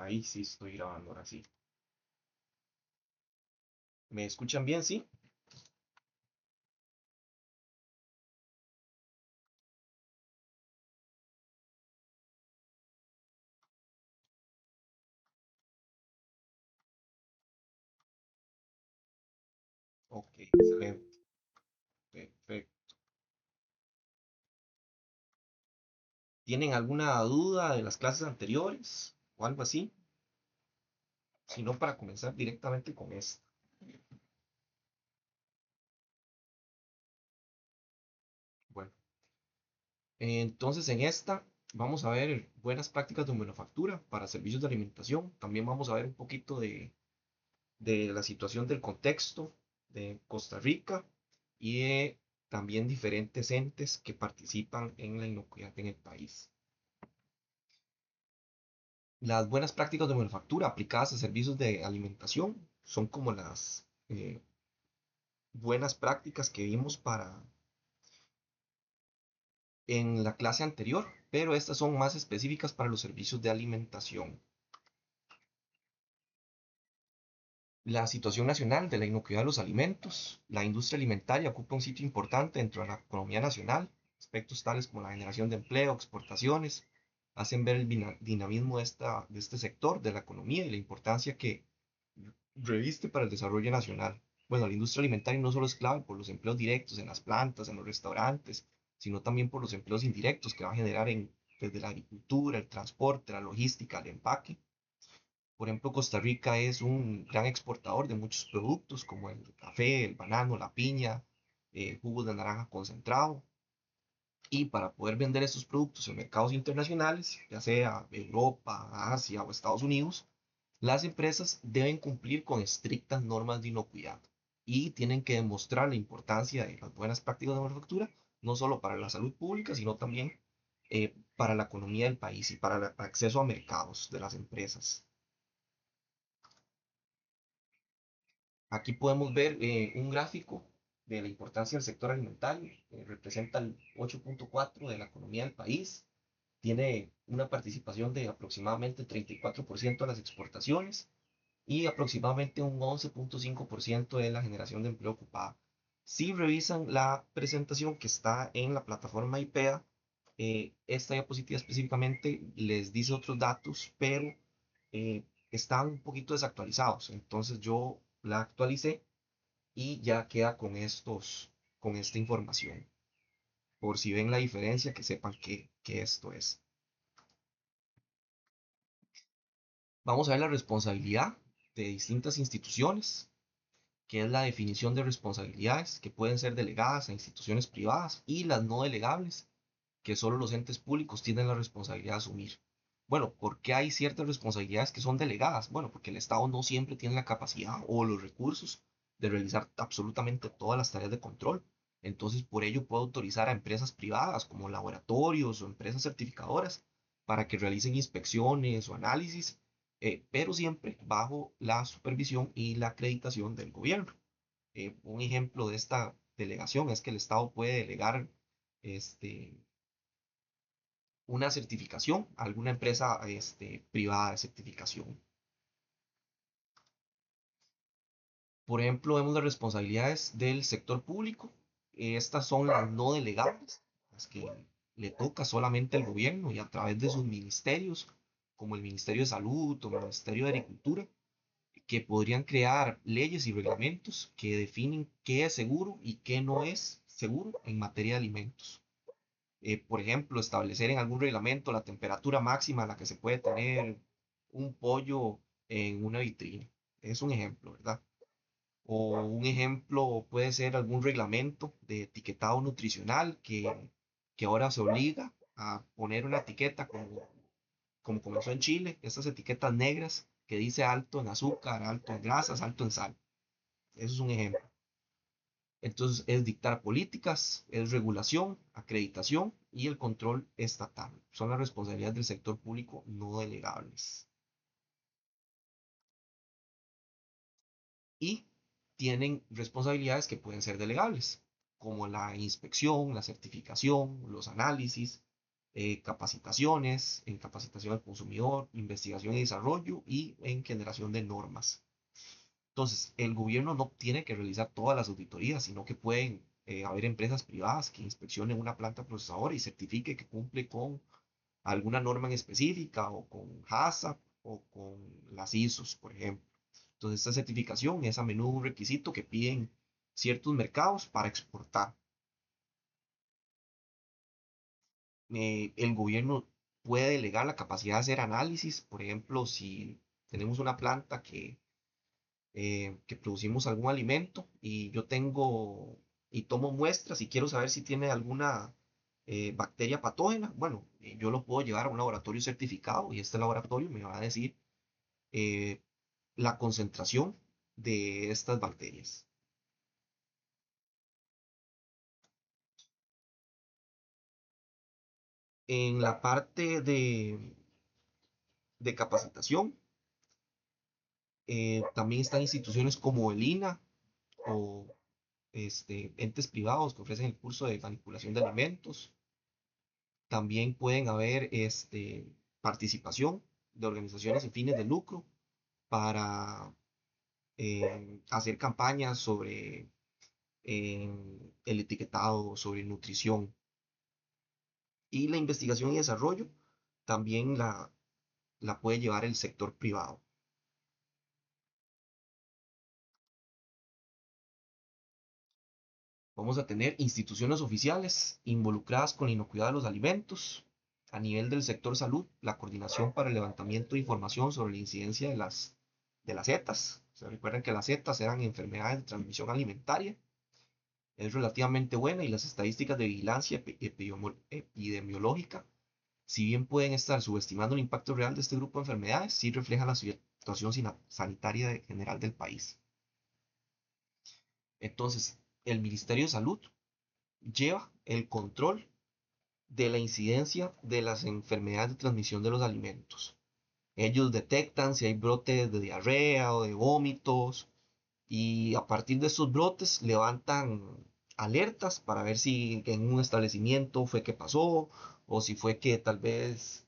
Ahí sí estoy grabando, ahora sí. ¿Me escuchan bien? Sí. Ok, excelente. Perfecto. ¿Tienen alguna duda de las clases anteriores o algo así? Si no, para comenzar directamente con esta. Bueno, entonces en esta vamos a ver buenas prácticas de manufactura para servicios de alimentación. También vamos a ver un poquito de la situación del contexto de Costa Rica y de también diferentes entes que participan en la inocuidad en el país. Las buenas prácticas de manufactura aplicadas a servicios de alimentación son como las buenas prácticas que vimos en la clase anterior, pero estas son más específicas para los servicios de alimentación. La situación nacional de la inocuidad de los alimentos. La industria alimentaria ocupa un sitio importante dentro de la economía nacional. Aspectos tales como la generación de empleo, exportaciones, hacen ver el dinamismo de este sector de la economía y la importancia que reviste para el desarrollo nacional. Bueno, la industria alimentaria no solo es clave por los empleos directos en las plantas, en los restaurantes, sino también por los empleos indirectos que va a generar desde la agricultura, el transporte, la logística, el empaque. Por ejemplo, Costa Rica es un gran exportador de muchos productos como el café, el banano, la piña, jugos de naranja concentrado. Y para poder vender estos productos en mercados internacionales, ya sea Europa, Asia o Estados Unidos, las empresas deben cumplir con estrictas normas de inocuidad y tienen que demostrar la importancia de las buenas prácticas de manufactura, no solo para la salud pública, sino también para la economía del país y para el acceso a mercados de las empresas. Aquí podemos ver un gráfico de la importancia del sector alimentario, representa el 8.4 de la economía del país, tiene una participación de aproximadamente 34% de las exportaciones y aproximadamente un 11.5% de la generación de empleo ocupada. Si revisan la presentación que está en la plataforma IPEA, esta diapositiva específicamente les dice otros datos, pero están un poquito desactualizados. Entonces yo la actualicé y ya queda con esta información. Por si ven la diferencia, que sepan que esto es. Vamos a ver la responsabilidad de distintas instituciones, que es la definición de responsabilidades que pueden ser delegadas a instituciones privadas y las no delegables, que solo los entes públicos tienen la responsabilidad de asumir. Bueno, ¿por qué hay ciertas responsabilidades que son delegadas? Bueno, porque el Estado no siempre tiene la capacidad o los recursos de realizar absolutamente todas las tareas de control. Entonces, por ello puedo autorizar a empresas privadas como laboratorios o empresas certificadoras para que realicen inspecciones o análisis, pero siempre bajo la supervisión y la acreditación del gobierno. Un ejemplo de esta delegación es que el Estado puede delegar este, una certificación a alguna empresa privada de certificación. Por ejemplo, vemos las responsabilidades del sector público. Estas son las no delegables, las que le toca solamente al gobierno y a través de sus ministerios, como el Ministerio de Salud o el Ministerio de Agricultura, que podrían crear leyes y reglamentos que definen qué es seguro y qué no es seguro en materia de alimentos. Por ejemplo, establecer en algún reglamento la temperatura máxima a la que se puede tener un pollo en una vitrina. Es un ejemplo, ¿verdad? O un ejemplo puede ser algún reglamento de etiquetado nutricional que ahora se obliga a poner una etiqueta como comenzó en Chile, estas etiquetas negras que dice alto en azúcar, alto en grasas, alto en sal. Eso es un ejemplo. Entonces es dictar políticas, es regulación, acreditación y el control estatal. Son las responsabilidades del sector público no delegables. Y tienen responsabilidades que pueden ser delegables, como la inspección, la certificación, los análisis. capacitaciones, en capacitación al consumidor, investigación y desarrollo y en generación de normas. Entonces, el gobierno no tiene que realizar todas las auditorías, sino que pueden haber empresas privadas que inspeccionen una planta procesadora y certifique que cumple con alguna norma en específica o con HACCP o con las ISOs, por ejemplo. Entonces, esta certificación es a menudo un requisito que piden ciertos mercados para exportar. El gobierno puede delegar la capacidad de hacer análisis, por ejemplo, si tenemos una planta que producimos algún alimento y yo tengo y tomo muestras y quiero saber si tiene alguna bacteria patógena, bueno, yo lo puedo llevar a un laboratorio certificado y este laboratorio me va a decir eh, la concentración de estas bacterias. En la parte de capacitación, también están instituciones como el INA o entes privados que ofrecen el curso de manipulación de alimentos. También pueden haber participación de organizaciones sin fines de lucro para hacer campañas sobre el etiquetado, sobre nutrición. Y la investigación y desarrollo también la puede llevar el sector privado. Vamos a tener instituciones oficiales involucradas con la inocuidad de los alimentos. A nivel del sector salud, la coordinación para el levantamiento de información sobre la incidencia de las ETAs. Se recuerdan que las ETAs eran enfermedades de transmisión alimentaria. Es relativamente buena y las estadísticas de vigilancia epidemiológica, si bien pueden estar subestimando el impacto real de este grupo de enfermedades, sí reflejan la situación sanitaria general del país. Entonces, el Ministerio de Salud lleva el control de la incidencia de las enfermedades de transmisión de los alimentos. Ellos detectan si hay brotes de diarrea o de vómitos y a partir de esos brotes levantan alertas para ver si en un establecimiento fue que pasó o si fue que tal vez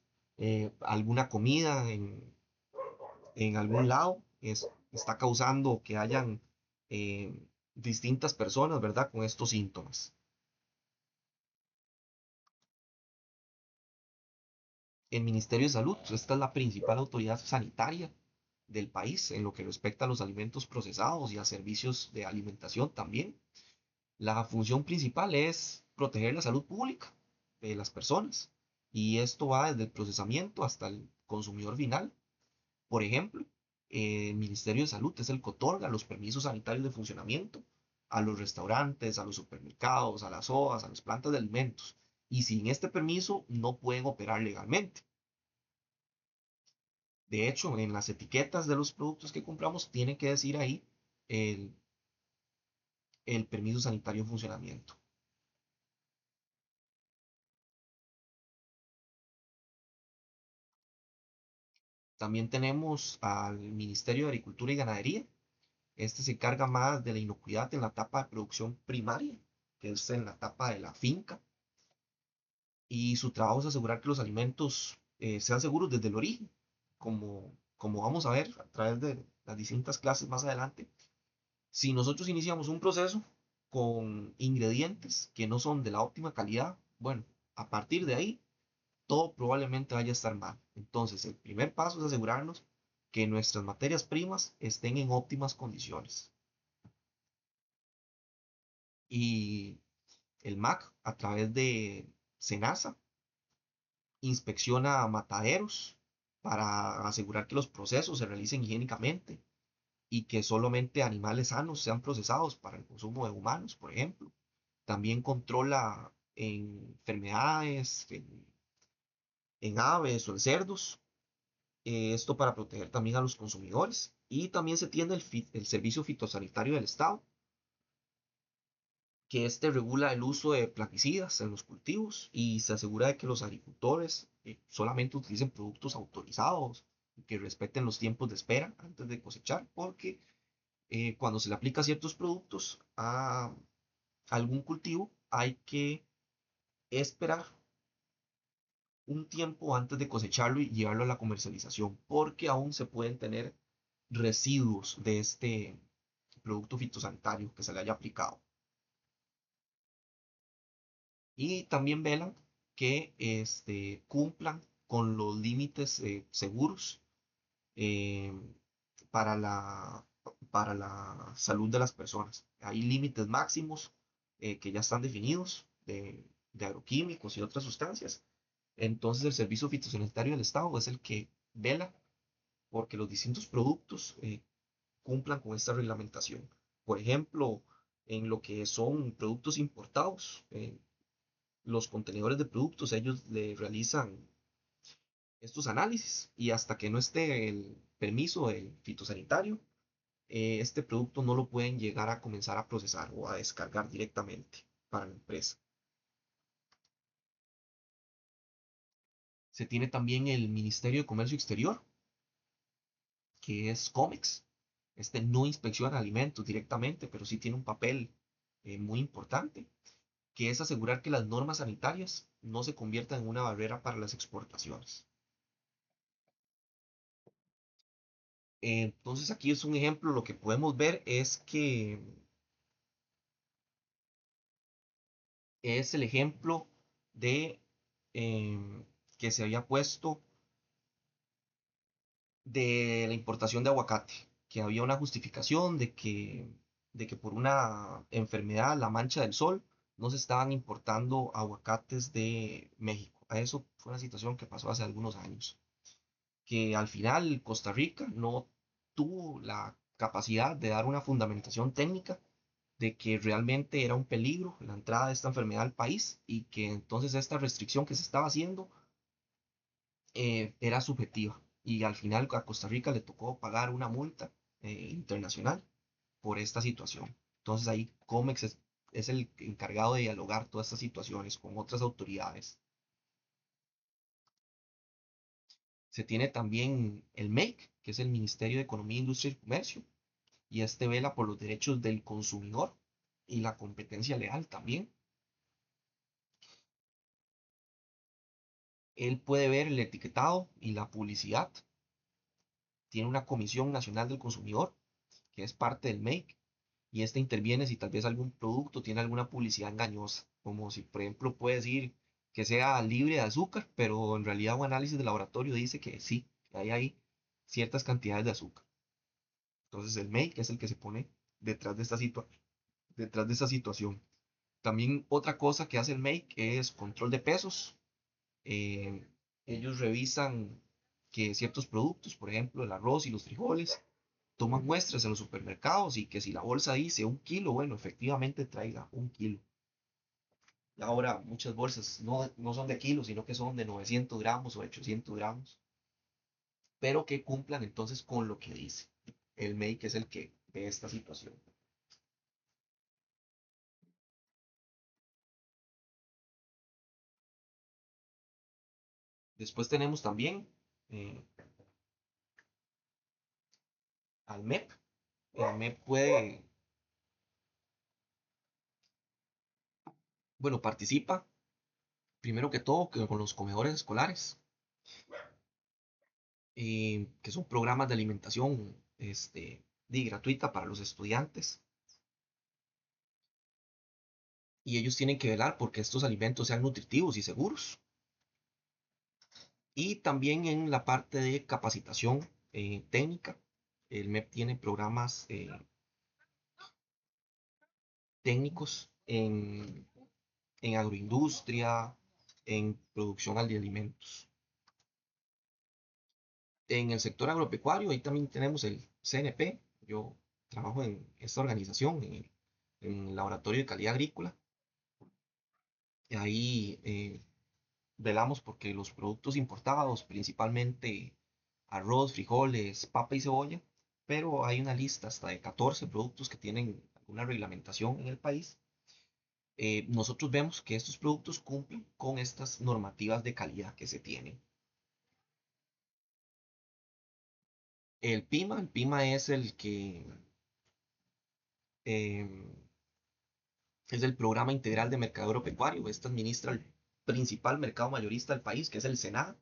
alguna comida en algún lado está causando que hayan eh, distintas personas, ¿verdad? Con estos síntomas. El Ministerio de Salud, esta es la principal autoridad sanitaria del país en lo que respecta a los alimentos procesados y a servicios de alimentación también. La función principal es proteger la salud pública de las personas y esto va desde el procesamiento hasta el consumidor final. Por ejemplo, el Ministerio de Salud es el que otorga los permisos sanitarios de funcionamiento a los restaurantes, a los supermercados, a las OAS, a las plantas de alimentos. Y sin este permiso no pueden operar legalmente. De hecho, en las etiquetas de los productos que compramos tiene que decir ahí el, el permiso sanitario de funcionamiento. También tenemos al Ministerio de Agricultura y Ganadería. Este se encarga más de la inocuidad en la etapa de producción primaria, que es en la etapa de la finca. Y su trabajo es asegurar que los alimentos sean seguros desde el origen, como vamos a ver a través de las distintas clases más adelante. Si nosotros iniciamos un proceso con ingredientes que no son de la óptima calidad, bueno, a partir de ahí todo probablemente vaya a estar mal. Entonces, el primer paso es asegurarnos que nuestras materias primas estén en óptimas condiciones. Y el MAC, a través de SENASA, inspecciona mataderos para asegurar que los procesos se realicen higiénicamente y que solamente animales sanos sean procesados para el consumo de humanos, por ejemplo. También controla enfermedades en aves o en cerdos, esto para proteger también a los consumidores. Y también se tiene el Servicio Fitosanitario del Estado, que este regula el uso de plaguicidas en los cultivos y se asegura de que los agricultores solamente utilicen productos autorizados y que respeten los tiempos de espera antes de cosechar, porque cuando se le aplica ciertos productos a algún cultivo hay que esperar un tiempo antes de cosecharlo y llevarlo a la comercialización, porque aún se pueden tener residuos de este producto fitosanitario que se le haya aplicado. Y también velan que cumplan con los límites seguros eh, para para la salud de las personas. Hay límites máximos que ya están definidos de agroquímicos y otras sustancias. Entonces el Servicio Fitosanitario del Estado es el que vela porque los distintos productos cumplan con esta reglamentación. Por ejemplo, en lo que son productos importados, los contenedores de productos, ellos le realizan estos análisis y hasta que no esté el permiso del fitosanitario, este producto no lo pueden llegar a comenzar a procesar o a descargar directamente para la empresa. Se tiene también el Ministerio de Comercio Exterior, que es COMEX. Este no inspecciona alimentos directamente, pero sí tiene un papel muy importante, que es asegurar que las normas sanitarias no se conviertan en una barrera para las exportaciones. Entonces aquí es un ejemplo, lo que podemos ver es que es el ejemplo de que se había puesto de la importación de aguacate, que había una justificación de que por una enfermedad, la mancha del sol, no se estaban importando aguacates de México. A eso fue una situación que pasó hace algunos años, que al final Costa Rica no tuvo la capacidad de dar una fundamentación técnica de que realmente era un peligro la entrada de esta enfermedad al país y que entonces esta restricción que se estaba haciendo era subjetiva y al final a Costa Rica le tocó pagar una multa internacional por esta situación. Entonces ahí COMEX es el encargado de dialogar todas estas situaciones con otras autoridades. Se tiene también el MEIC, que es el Ministerio de Economía, Industria y Comercio, y este vela por los derechos del consumidor y la competencia leal también. Él puede ver el etiquetado y la publicidad. Tiene una Comisión Nacional del Consumidor, que es parte del MEIC, y este interviene si tal vez algún producto tiene alguna publicidad engañosa, como si, por ejemplo, puede decir que sea libre de azúcar, pero en realidad un análisis de laboratorio dice que sí, que hay ahí ciertas cantidades de azúcar. Entonces el MEIC es el que se pone detrás de detrás de esta situación. También otra cosa que hace el MEIC es control de pesos. Eh, Ellos revisan que ciertos productos, por ejemplo el arroz y los frijoles, toman muestras en los supermercados y que si la bolsa dice 1 kilo, bueno, efectivamente traiga 1 kilo. Y ahora muchas bolsas no son de kilos, sino que son de 900 gramos o 800 gramos, pero que cumplan entonces con lo que dice. El MEIC es el que ve esta situación. Después tenemos también eh, al MEP. El MEP puede, bueno, participa primero que todo con los comedores escolares, que son programas de alimentación gratuita para los estudiantes. Y ellos tienen que velar porque estos alimentos sean nutritivos y seguros. Y también en la parte de capacitación técnica, el MEP tiene programas técnicos en agroindustria, en producción de alimentos. En el sector agropecuario, ahí también tenemos el CNP. Yo trabajo en esta organización, en el Laboratorio de Calidad Agrícola. Y ahí velamos porque los productos importados, principalmente arroz, frijoles, papa y cebolla, pero hay una lista hasta de 14 productos que tienen alguna reglamentación en el país. Nosotros vemos que estos productos cumplen con estas normativas de calidad que se tienen. El PIMA es el que eh, es el Programa Integral de Mercado Agropecuario. Este administra principal mercado mayorista del país, que es el Senado,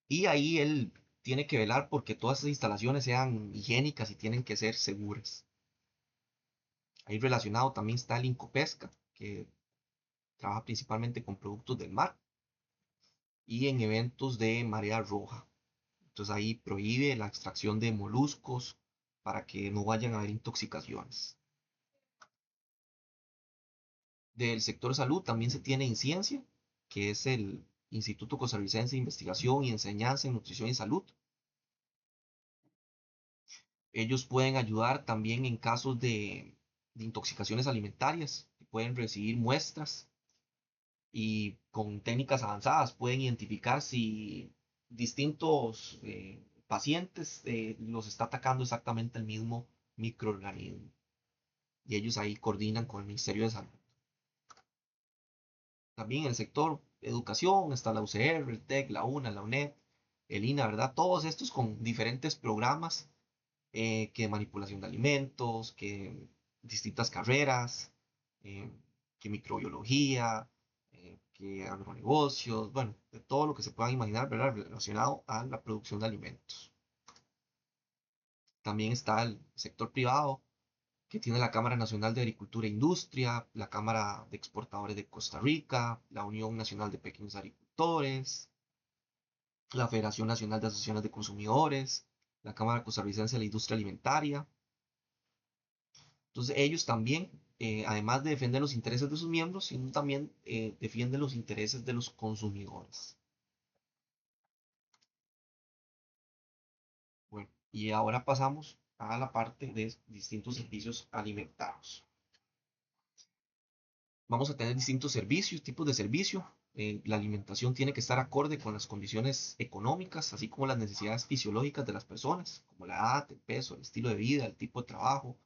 y ahí él tiene que velar porque todas esas instalaciones sean higiénicas y tienen que ser seguras. Ahí relacionado también está el Incopesca, que trabaja principalmente con productos del mar y en eventos de marea roja. Entonces ahí prohíbe la extracción de moluscos para que no vayan a haber intoxicaciones. Del sector salud también se tiene INCIENCIA, que es el Instituto Costarricense de Investigación y Enseñanza en Nutrición y Salud. Ellos pueden ayudar también en casos de intoxicaciones alimentarias, pueden recibir muestras y con técnicas avanzadas pueden identificar si distintos pacientes los está atacando exactamente el mismo microorganismo. Y ellos ahí coordinan con el Ministerio de Salud. También en el sector educación está la UCR, el TEC, la UNA, la UNED, el INA, ¿verdad? Todos estos con diferentes programas que manipulación de alimentos, que distintas carreras, eh, que microbiología, que agronegocios, bueno, de todo lo que se puedan imaginar, ¿verdad? Relacionado a la producción de alimentos. También está el sector privado, que tiene la Cámara Nacional de Agricultura e Industria, la Cámara de Exportadores de Costa Rica, la Unión Nacional de Pequeños Agricultores, la Federación Nacional de Asociaciones de Consumidores, la Cámara Costarricense de la Industria Alimentaria. Entonces ellos también, además de defender los intereses de sus miembros, sino también defienden los intereses de los consumidores. Bueno, y ahora pasamos a la parte de distintos servicios alimentarios. Vamos a tener distintos servicios, tipos de servicio. La alimentación tiene que estar acorde con las condiciones económicas, así como las necesidades fisiológicas de las personas, como la edad, el peso, el estilo de vida, el tipo de trabajo,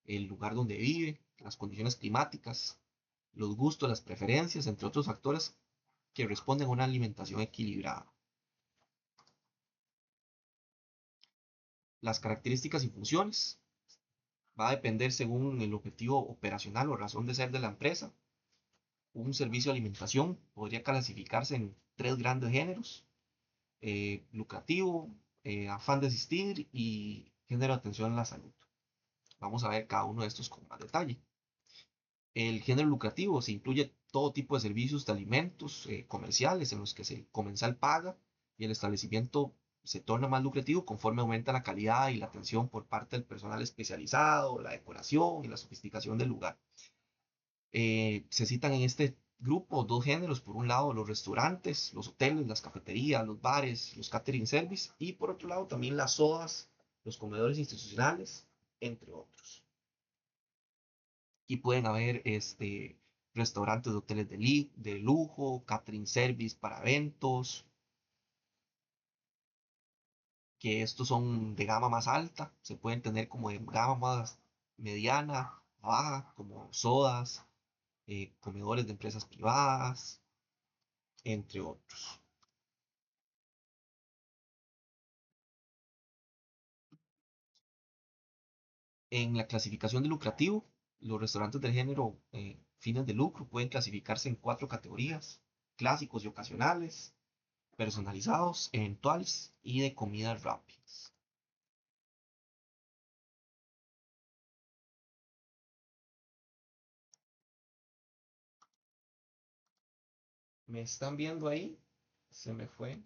el lugar donde vive, las condiciones climáticas, los gustos, las preferencias, entre otros factores que responden a una alimentación equilibrada. Las características y funciones va a depender según el objetivo operacional o razón de ser de la empresa. Un servicio de alimentación podría clasificarse en tres grandes géneros: lucrativo, afán de asistir y género de atención a la salud. Vamos a ver cada uno de estos con más detalle. El género lucrativo se incluye todo tipo de servicios de alimentos comerciales en los que el comensal paga y el establecimiento se torna más lucrativo conforme aumenta la calidad y la atención por parte del personal especializado, la decoración y la sofisticación del lugar. Se citan en este grupo dos géneros: por un lado los restaurantes, los hoteles, las cafeterías, los bares, los catering service, y por otro lado también las sodas, los comedores institucionales, entre otros. Y pueden haber restaurantes de hoteles de lujo, catering service para eventos, que estos son de gama más alta, se pueden tener como de gama más mediana, baja, como sodas, comedores de empresas privadas, entre otros. En la clasificación de lucrativo, los restaurantes del género fines de lucro pueden clasificarse en cuatro categorías: clásicos y ocasionales, personalizados, eventuales y de comidas rápidas. ¿Me están viendo ahí? Se me fue.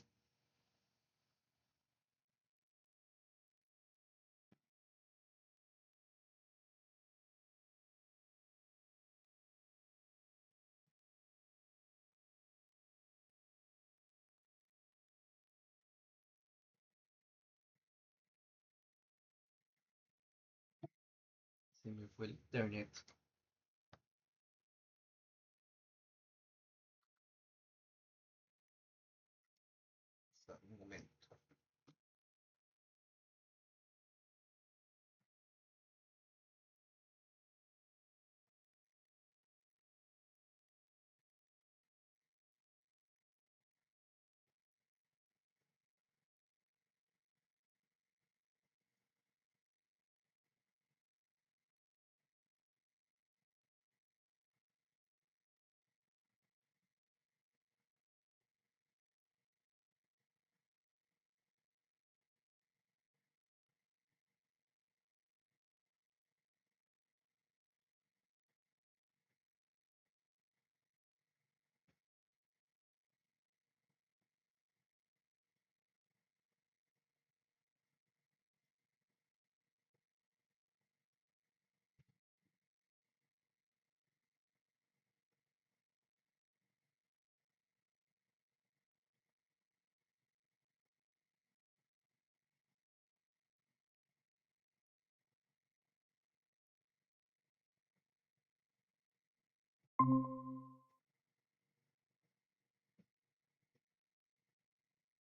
Se me fue el internet. Un momento.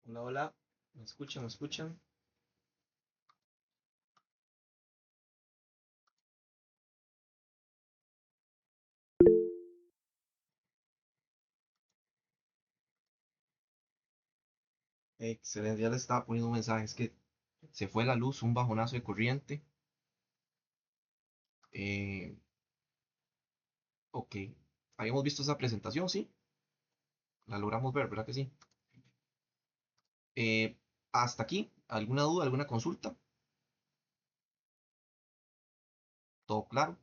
Hola, hola. ¿Me escuchan? ¿Me escuchan? Excelente, ya le estaba poniendo un mensaje. Es que se fue la luz, un bajonazo de corriente. Eh, ok. Habíamos visto esa presentación, sí. La logramos ver, ¿verdad que sí? Eh, Hasta aquí, ¿alguna duda, alguna consulta? ¿Todo claro?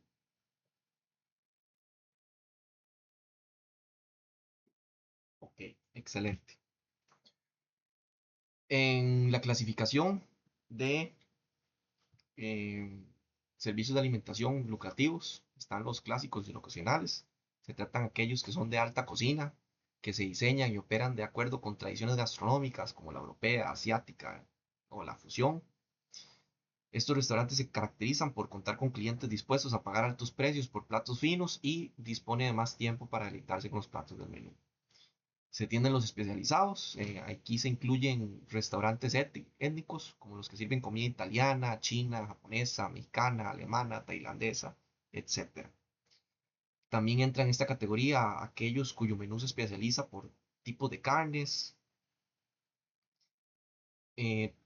Ok, excelente. En la clasificación de eh, servicios de alimentación lucrativos están los clásicos y los ocasionales. Se tratan aquellos que son de alta cocina, que se diseñan y operan de acuerdo con tradiciones gastronómicas como la europea, asiática o la fusión. Estos restaurantes se caracterizan por contar con clientes dispuestos a pagar altos precios por platos finos y dispone de más tiempo para deleitarse con los platos del menú. Se tienden los especializados. Aquí se incluyen restaurantes étnicos, como los que sirven comida italiana, china, japonesa, mexicana, alemana, tailandesa, etc. También entra en esta categoría aquellos cuyo menú se especializa por tipos de carnes.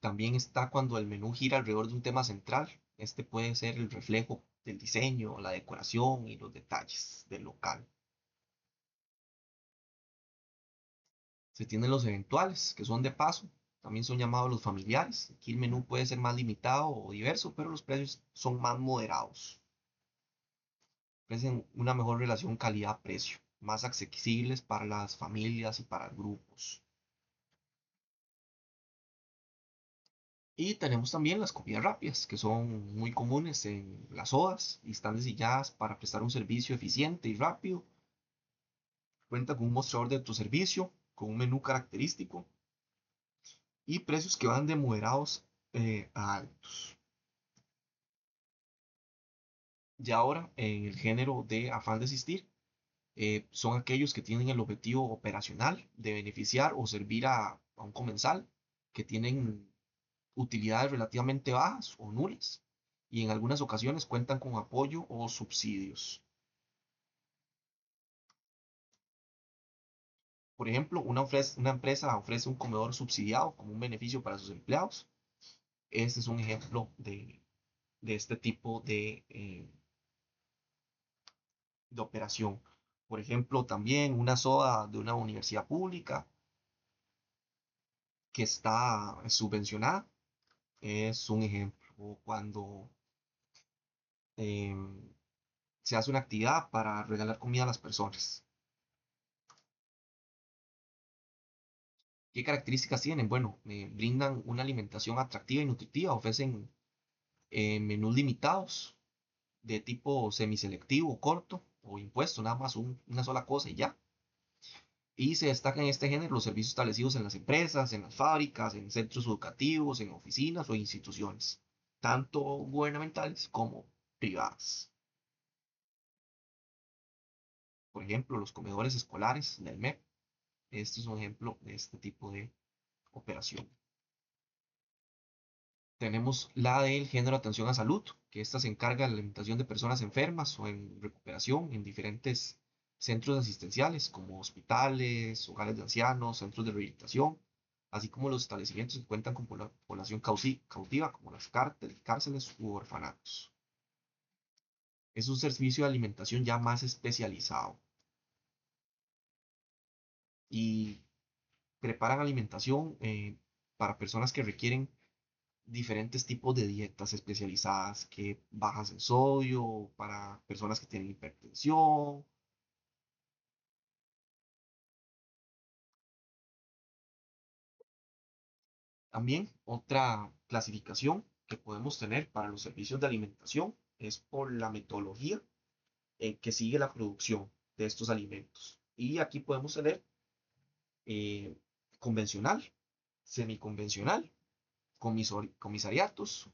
También está cuando el menú gira alrededor de un tema central. Este puede ser el reflejo del diseño, la decoración y los detalles del local. Se tienen los eventuales, que son de paso, también son llamados los familiares. Aquí el menú puede ser más limitado o diverso, pero los precios son más moderados. Ofrecen una mejor relación calidad-precio, más accesibles para las familias y para grupos. Y tenemos también las comidas rápidas, que son muy comunes en las OAS y están diseñadas para prestar un servicio eficiente y rápido. Cuenta con un mostrador de autoservicio, con un menú característico y precios que van de moderados a altos. Y ahora, en el género de afán de asistir, son aquellos que tienen el objetivo operacional de beneficiar o servir a un comensal, que tienen utilidades relativamente bajas o nulas, y en algunas ocasiones cuentan con apoyo o subsidios. Por ejemplo, una empresa ofrece un comedor subsidiado como un beneficio para sus empleados. Este es un ejemplo de este tipo de operación. Por ejemplo, también una SOA de una universidad pública que está subvencionada es un ejemplo. O cuando em, se hace una actividad para regalar comida a las personas. ¿Qué características tienen? Bueno, brindan una alimentación atractiva y nutritiva, ofrecen menús limitados de tipo semiselectivo, corto o impuesto, nada más una sola cosa y ya. Y se destacan en este género los servicios establecidos en las empresas, en las fábricas, en centros educativos, en oficinas o instituciones, tanto gubernamentales como privadas. Por ejemplo, los comedores escolares del MEP. Este es un ejemplo de este tipo de operación. Tenemos la del género de atención a salud, que esta se encarga de la alimentación de personas enfermas o en recuperación en diferentes centros asistenciales como hospitales, hogares de ancianos, centros de rehabilitación, así como los establecimientos que cuentan con población cautiva como las cárceles u orfanatos. Es un servicio de alimentación ya más especializado y preparan alimentación para personas que requieren diferentes tipos de dietas especializadas, que bajas en sodio, para personas que tienen hipertensión. También otra clasificación que podemos tener para los servicios de alimentación es por la metodología que sigue la producción de estos alimentos. Y aquí podemos tener eh, convencional, semiconvencional, comisariatos,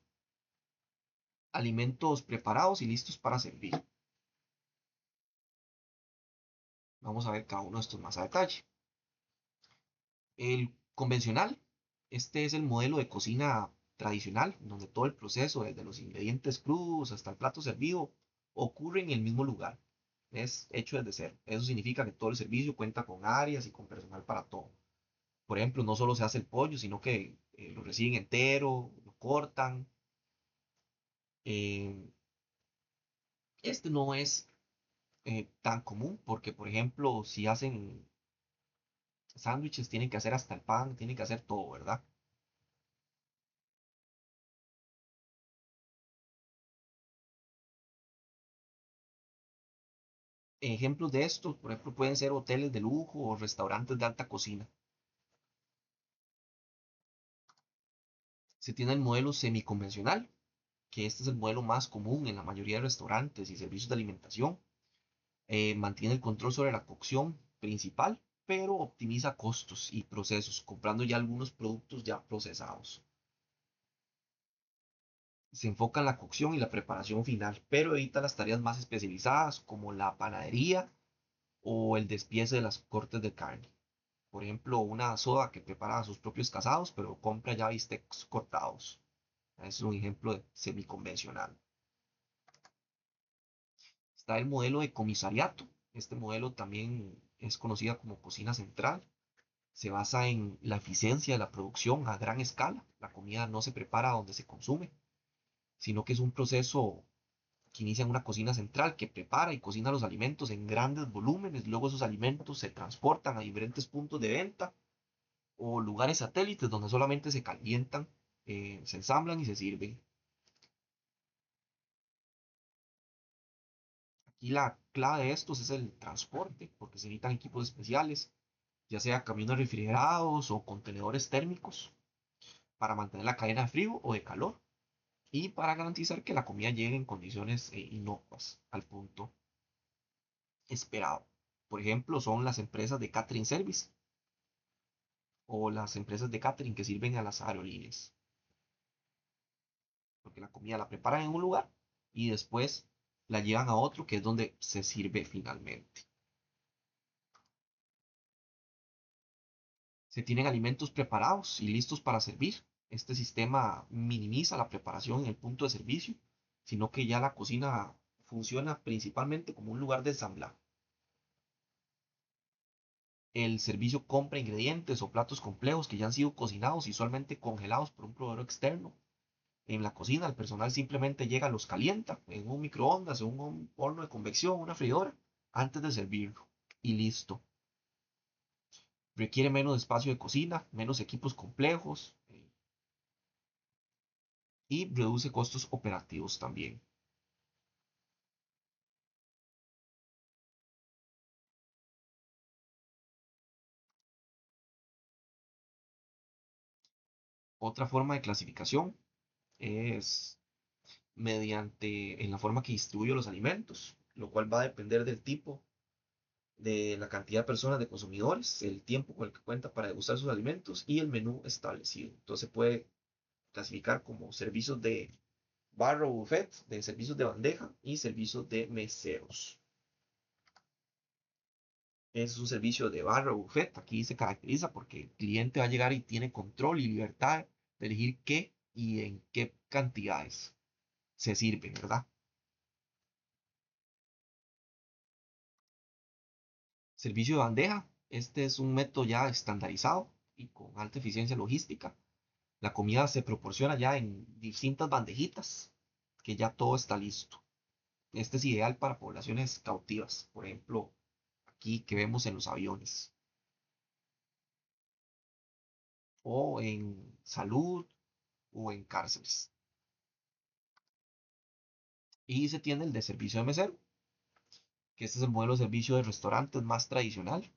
alimentos preparados y listos para servir. Vamos a ver cada uno de estos más a detalle. El convencional Este es el modelo de cocina tradicional, donde todo el proceso, desde los ingredientes crudos hasta el plato servido, ocurre en el mismo lugar. Es hecho desde cero. Eso significa que todo el servicio cuenta con áreas y con personal para todo. Por ejemplo, no solo se hace el pollo, sino que lo reciben entero, lo cortan. Eh, este no es tan común porque, por ejemplo, si hacen sándwiches, tienen que hacer hasta el pan, tienen que hacer todo, ¿verdad? Ejemplos de esto, por ejemplo, pueden ser hoteles de lujo o restaurantes de alta cocina. Se tiene el modelo semiconvencional, que este es el modelo más común en la mayoría de restaurantes y servicios de alimentación. Mantiene el control sobre la cocción principal, pero optimiza costos y procesos, comprando ya algunos productos ya procesados. Se enfoca en la cocción y la preparación final, pero evita las tareas más especializadas como la panadería o el despiece de las cortes de carne. Por ejemplo, una soda que prepara sus propios casados, pero compra ya bistecs cortados. Es un ejemplo de semiconvencional. Está el modelo de comisariato. Este modelo también es conocida como cocina central. Se basa en la eficiencia de la producción a gran escala. La comida no se prepara donde se consume, sino que es un proceso que inicia en una cocina central que prepara y cocina los alimentos en grandes volúmenes. Luego esos alimentos se transportan a diferentes puntos de venta o lugares satélites donde solamente se calientan, se ensamblan y se sirven. Aquí la clave de estos es el transporte, porque se necesitan equipos especiales, ya sea camiones refrigerados o contenedores térmicos, para mantener la cadena de frío o de calor y para garantizar que la comida llegue en condiciones inocuas al punto esperado. Por ejemplo, son las empresas de catering service o las empresas de catering que sirven a las aerolíneas, porque la comida la preparan en un lugar y después la llevan a otro que es donde se sirve finalmente. Se tienen alimentos preparados y listos para servir. Este sistema minimiza la preparación en el punto de servicio, sino que ya la cocina funciona principalmente como un lugar de ensamblaje. El servicio compra ingredientes o platos complejos que ya han sido cocinados y usualmente congelados por un proveedor externo. En la cocina, el personal simplemente llega, los calienta en un microondas, en un horno de convección, una freidora, antes de servirlo. Y listo. Requiere menos espacio de cocina, menos equipos complejos y reduce costos operativos también. Otra forma de clasificación es mediante en la forma que distribuyo los alimentos, lo cual va a depender del tipo, de la cantidad de personas, de consumidores, el tiempo con el que cuenta para degustar sus alimentos y el menú establecido. Entonces se puede clasificar como servicios de barra o buffet, de servicios de bandeja y servicios de meseros. Es un servicio de barra o buffet. Aquí se caracteriza porque el cliente va a llegar y tiene control y libertad de elegir qué y en qué cantidades se sirve, ¿verdad? Servicio de bandeja. Este es un método ya estandarizado y con alta eficiencia logística. La comida se proporciona ya en distintas bandejitas, que ya todo está listo. Este es ideal para poblaciones cautivas, por ejemplo, aquí que vemos en los aviones, o en salud o en cárceles. Y se tiene el de servicio de mesero, que este es el modelo de servicio de restaurantes más tradicional.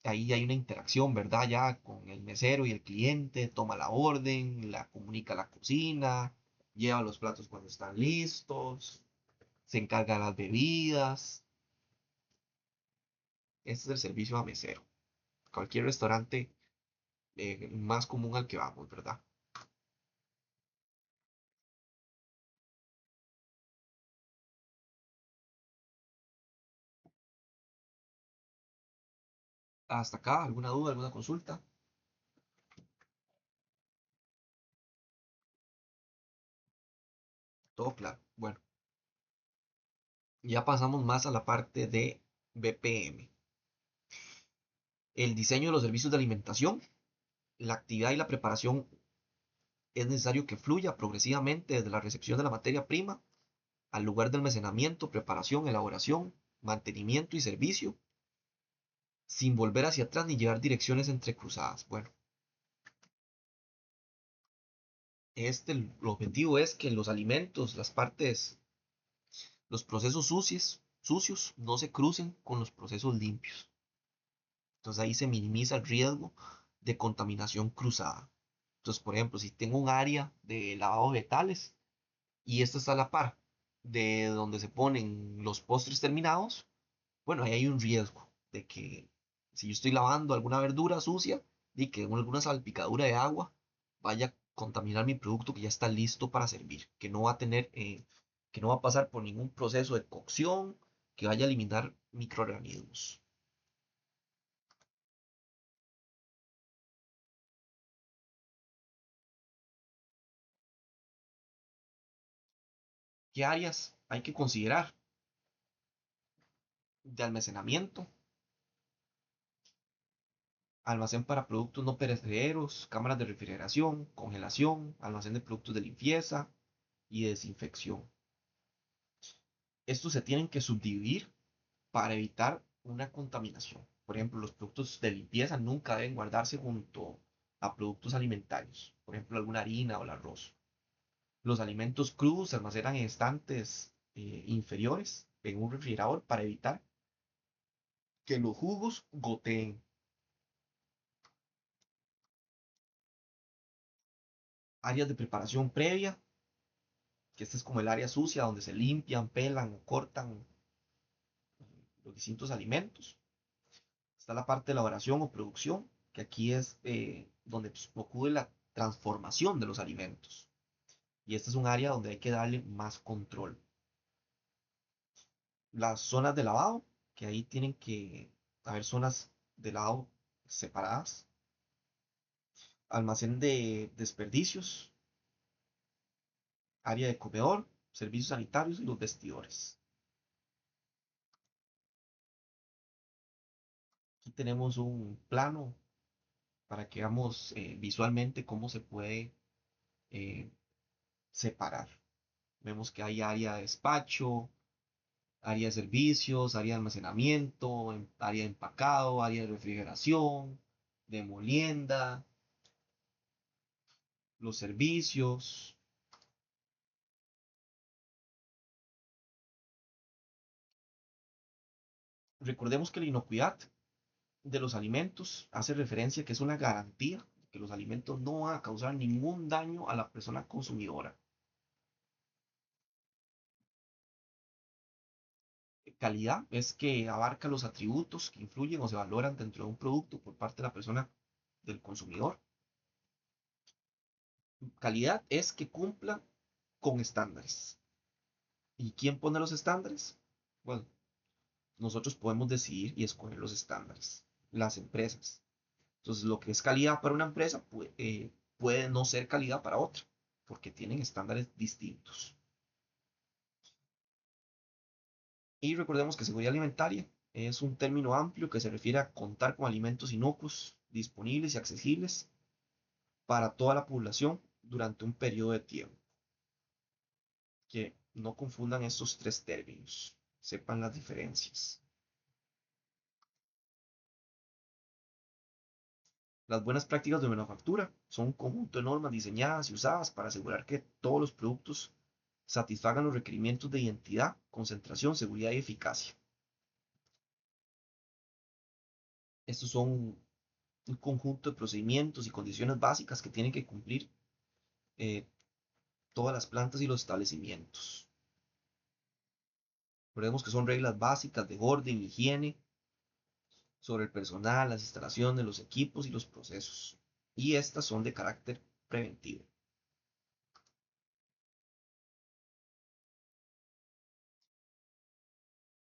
Ahí hay una interacción, ¿verdad? Ya con el mesero y el cliente, toma la orden, la comunica a la cocina, lleva los platos cuando están listos, se encarga de las bebidas. Este es el servicio a mesero. Cualquier restaurante más común al que vamos, ¿verdad? Hasta acá, ¿alguna duda, alguna consulta? Todo claro. Bueno, ya pasamos más a la parte de BPM. El diseño de los servicios de alimentación. La actividad y la preparación es necesario que fluya progresivamente desde la recepción de la materia prima al lugar de almacenamiento, preparación, elaboración, mantenimiento y servicio, sin volver hacia atrás ni llevar direcciones entrecruzadas. Bueno, el objetivo es que los alimentos, las partes, los procesos sucios no se crucen con los procesos limpios. Entonces ahí se minimiza el riesgo de contaminación cruzada. Entonces, por ejemplo, si tengo un área de lavado de vegetales y esta está a la par de donde se ponen los postres terminados, bueno, ahí hay un riesgo de que si yo estoy lavando alguna verdura sucia, y que alguna salpicadura de agua vaya a contaminar mi producto que ya está listo para servir, que no va a tener, que no va a pasar por ningún proceso de cocción, que vaya a eliminar microorganismos. ¿Qué áreas hay que considerar? De almacenamiento, almacén para productos no perecederos, cámaras de refrigeración, congelación, almacén de productos de limpieza y desinfección. Estos se tienen que subdividir para evitar una contaminación. Por ejemplo, los productos de limpieza nunca deben guardarse junto a productos alimentarios, por ejemplo, alguna harina o el arroz. Los alimentos crudos se almacenan en estantes inferiores en un refrigerador para evitar que los jugos goteen. Áreas de preparación previa, que esta es como el área sucia donde se limpian, pelan o cortan los distintos alimentos. Está la parte de elaboración o producción, que aquí es donde pues, ocurre la transformación de los alimentos. Y esta es un área donde hay que darle más control. Las zonas de lavado, que ahí tienen que haber zonas de lavado separadas. Almacén de desperdicios, área de comedor, servicios sanitarios y los vestidores. Aquí tenemos un plano para que veamos visualmente cómo se puede eh, separar. Vemos que hay área de despacho, área de servicios, área de almacenamiento, área de empacado, área de refrigeración, de molienda, los servicios. Recordemos que la inocuidad de los alimentos hace referencia a que es una garantía de que los alimentos no van a causar ningún daño a la persona consumidora. Calidad es que abarca los atributos que influyen o se valoran dentro de un producto por parte de la persona del consumidor. Calidad es que cumpla con estándares. ¿Y quién pone los estándares? Bueno, nosotros podemos decidir y escoger los estándares, las empresas. Entonces, lo que es calidad para una empresa puede no ser calidad para otra, porque tienen estándares distintos. Y recordemos que seguridad alimentaria es un término amplio que se refiere a contar con alimentos inocuos, disponibles y accesibles para toda la población durante un periodo de tiempo. Que no confundan estos tres términos, sepan las diferencias. Las buenas prácticas de manufactura son un conjunto de normas diseñadas y usadas para asegurar que todos los productos satisfagan los requerimientos de identidad, concentración, seguridad y eficacia. Estos son un conjunto de procedimientos y condiciones básicas que tienen que cumplir eh, todas las plantas y los establecimientos. Recordemos que son reglas básicas de orden, higiene, sobre el personal, las instalaciones, los equipos y los procesos. Y estas son de carácter preventivo.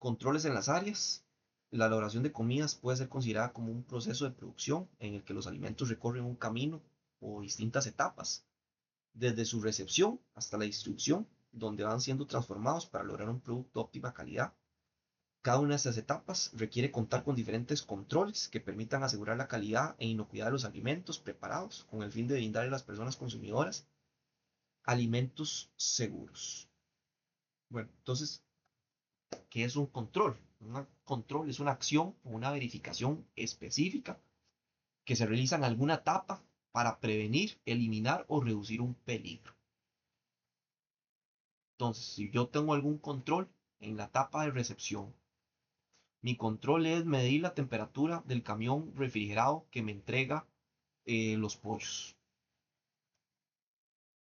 Controles en las áreas. La elaboración de comidas puede ser considerada como un proceso de producción en el que los alimentos recorren un camino o distintas etapas, desde su recepción hasta la distribución donde van siendo transformados para lograr un producto de óptima calidad. Cada una de estas etapas requiere contar con diferentes controles que permitan asegurar la calidad e inocuidad de los alimentos preparados con el fin de brindar a las personas consumidoras alimentos seguros. Bueno, entonces, ¿qué es un control? Un control es una acción o una verificación específica que se realiza en alguna etapa para prevenir, eliminar o reducir un peligro. Entonces, si yo tengo algún control en la etapa de recepción, mi control es medir la temperatura del camión refrigerado que me entrega los pollos.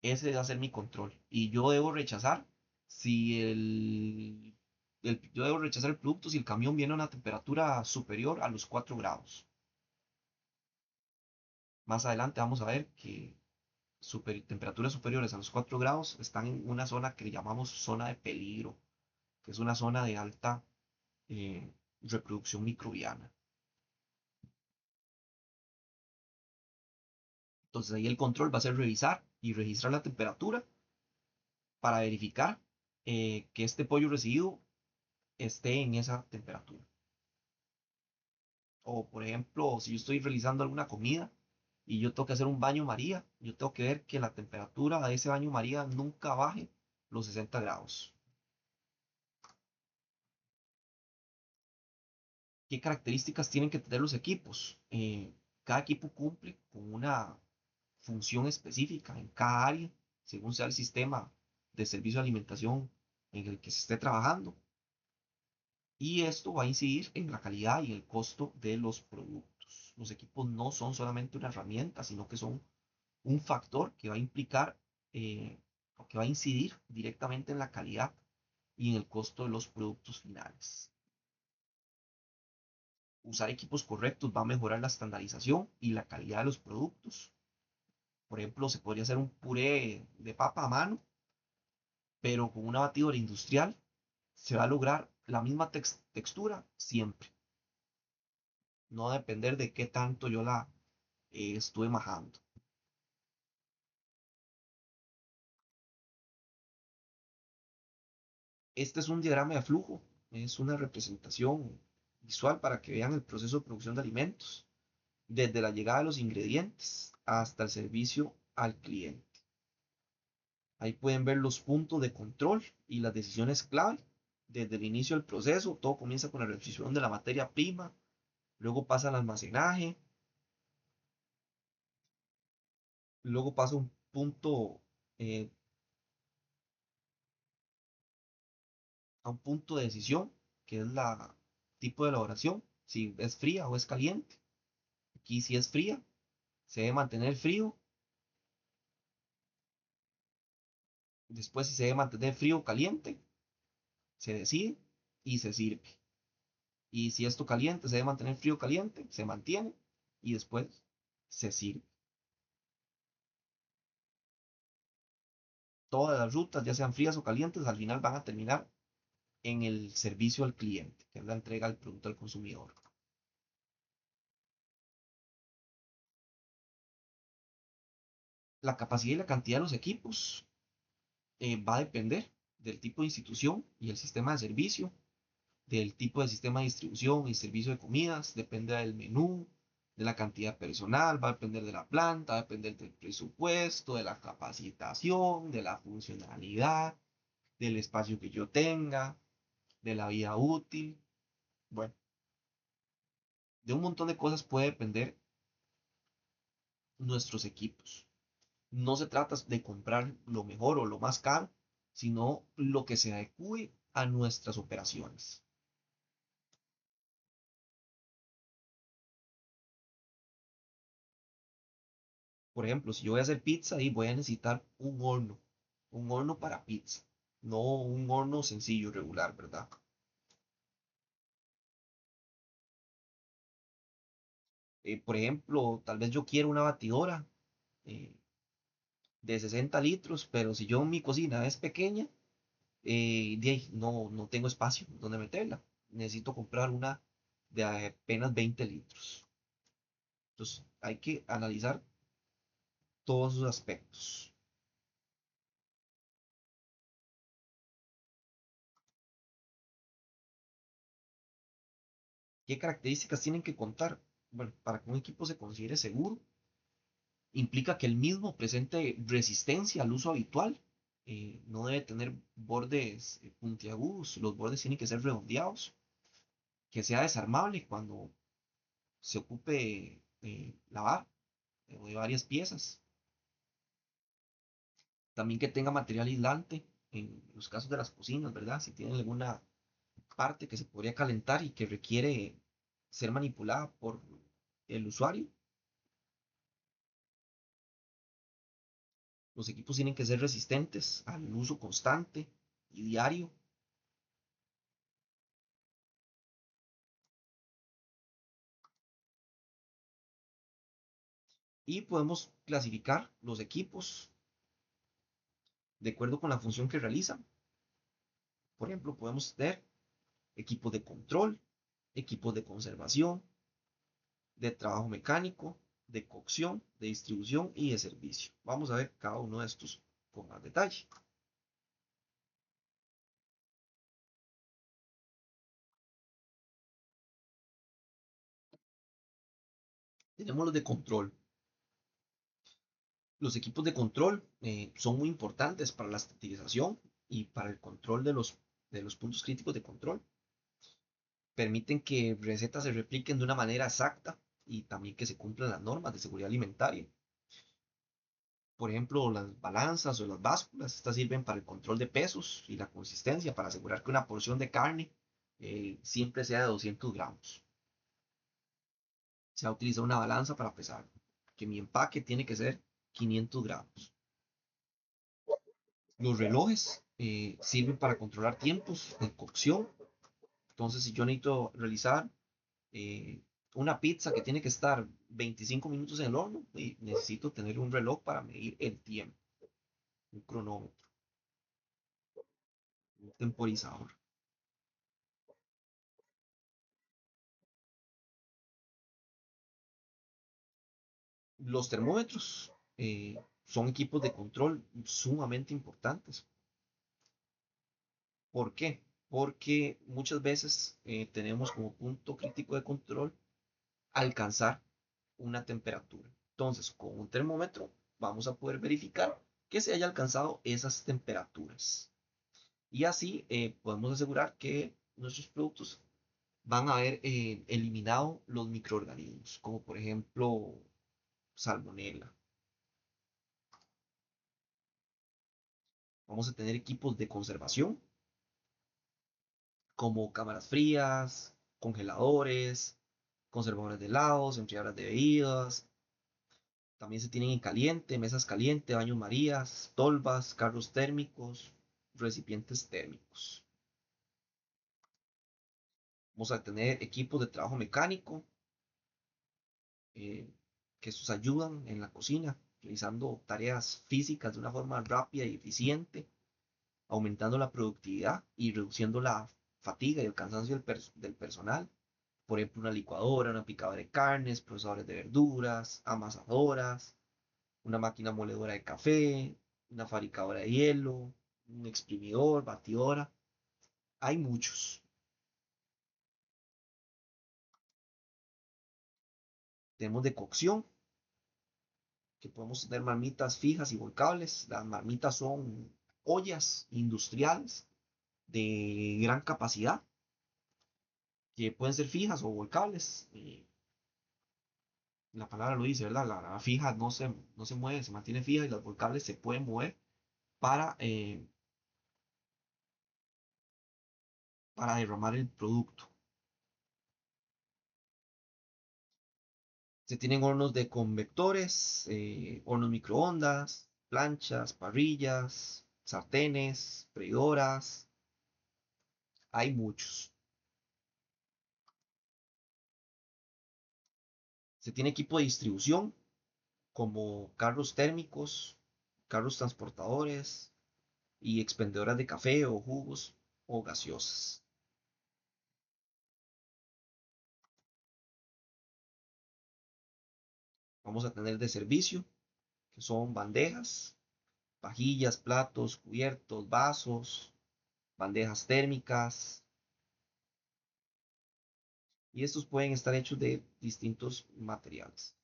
Ese va a ser mi control. Y yo debo rechazar si yo debo rechazar el producto si el camión viene a una temperatura superior a los 4 grados. Más adelante vamos a ver que temperaturas superiores a los 4 grados están en una zona que llamamos zona de peligro, que es una zona de alta eh, reproducción microbiana. Entonces ahí el control va a ser revisar y registrar la temperatura para verificar que este pollo recibido esté en esa temperatura. O por ejemplo, si yo estoy realizando alguna comida y yo tengo que hacer un baño María, yo tengo que ver que la temperatura de ese baño María nunca baje los 60 grados. ¿Qué características tienen que tener los equipos? Cada equipo cumple con una función específica en cada área, según sea el sistema de servicio de alimentación en el que se esté trabajando. Y esto va a incidir en la calidad y el costo de los productos. Los equipos no son solamente una herramienta, sino que son un factor que va a implicar o que va a incidir directamente en la calidad y en el costo de los productos finales. Usar equipos correctos va a mejorar la estandarización y la calidad de los productos. Por ejemplo, se podría hacer un puré de papa a mano, pero con una batidora industrial se va a lograr la misma textura siempre. No va a depender de qué tanto yo la estuve majando. Este es un diagrama de flujo, es una representación visual para que vean el proceso de producción de alimentos, desde la llegada de los ingredientes hasta el servicio al cliente. Ahí pueden ver los puntos de control y las decisiones clave. Desde el inicio del proceso, todo comienza con la recepción de la materia prima, luego pasa al almacenaje, luego pasa eh, a un punto de decisión, que es la tipo de elaboración, si es fría o es caliente. Aquí si es fría, se debe mantener frío. Después si se debe mantener frío o caliente, se decide y se sirve. Y si esto caliente se debe mantener frío o caliente, se mantiene y después se sirve. Todas las rutas, ya sean frías o calientes, al final van a terminar en el servicio al cliente, que es la entrega del producto al consumidor. La capacidad y la cantidad de los equipos va a depender del tipo de institución y el sistema de servicio, del tipo de sistema de distribución y servicio de comidas, depende del menú, de la cantidad personal, va a depender de la planta, va a depender del presupuesto, de la capacitación, de la funcionalidad, del espacio que yo tenga, de la vida útil. Bueno, de un montón de cosas puede depender nuestros equipos. No se trata de comprar lo mejor o lo más caro, sino lo que se adecue a nuestras operaciones. Por ejemplo, si yo voy a hacer pizza y voy a necesitar un horno para pizza, no un horno sencillo, regular, ¿verdad? Por ejemplo, tal vez yo quiero una batidora eh, de 60 litros, pero si yo mi cocina es pequeña, no tengo espacio donde meterla. Necesito comprar una de apenas 20 litros. Entonces, hay que analizar todos esos aspectos. ¿Qué características tienen que contar? Bueno, para que un equipo se considere seguro, implica que el mismo presente resistencia al uso habitual. No debe tener bordes puntiagudos, los bordes tienen que ser redondeados, que sea desarmable cuando se ocupe lavar de varias piezas. También que tenga material aislante en los casos de las cocinas, ¿verdad? Si tienen alguna parte que se podría calentar y que requiere ser manipulada por el usuario. Los equipos tienen que ser resistentes al uso constante y diario. Y podemos clasificar los equipos de acuerdo con la función que realizan. Por ejemplo, podemos tener equipos de control, equipos de conservación, de trabajo mecánico, de cocción, de distribución y de servicio. Vamos a ver cada uno de estos con más detalle. Tenemos los de control. Los equipos de control son muy importantes para la estatización y para el control de los puntos críticos de control. Permiten que recetas se repliquen de una manera exacta y también que se cumplan las normas de seguridad alimentaria. Por ejemplo, las balanzas o las básculas, estas sirven para el control de pesos y la consistencia, para asegurar que una porción de carne siempre sea de 200 gramos. Se ha utilizado una balanza para pesar que mi empaque tiene que ser 500 gramos. Los relojes sirven para controlar tiempos de cocción. Entonces, si yo necesito realizar eh, una pizza que tiene que estar 25 minutos en el horno, y necesito tener un reloj para medir el tiempo, un cronómetro, un temporizador. Los termómetros son equipos de control sumamente importantes. ¿Por qué? Porque muchas veces tenemos como punto crítico de control alcanzar una temperatura. Entonces, con un termómetro vamos a poder verificar que se haya alcanzado esas temperaturas. Y así podemos asegurar que nuestros productos van a haber eliminado los microorganismos, como por ejemplo salmonella. Vamos a tener equipos de conservación, como cámaras frías, congeladores, conservadores de helados, enfriadoras de bebidas. También se tienen en caliente, mesas caliente, baños marías, tolvas, carros térmicos, recipientes térmicos. Vamos a tener equipos de trabajo mecánico, eh, que estos ayudan en la cocina, realizando tareas físicas de una forma rápida y eficiente, aumentando la productividad y reduciendo la fatiga y el cansancio del personal. Por ejemplo, una licuadora, una picadora de carnes, procesadores de verduras, amasadoras, una máquina moledora de café, una fabricadora de hielo, un exprimidor, batidora. Hay muchos. Tenemos de cocción, que podemos tener marmitas fijas y volcables. Las marmitas son ollas industriales de gran capacidad, que pueden ser fijas o volcables. La palabra lo dice, ¿verdad? La fija no se mueve, se mantiene fija y las volcables se pueden mover para, para derramar el producto. Se tienen hornos de convectores, hornos microondas, planchas, parrillas, sartenes, freidoras. Hay muchos. Se tiene equipo de distribución como carros térmicos, carros transportadores y expendedoras de café o jugos o gaseosas. Vamos a tener de servicio, que son bandejas, vajillas, platos, cubiertos, vasos, bandejas térmicas. Y estos pueden estar hechos de distintos materiales,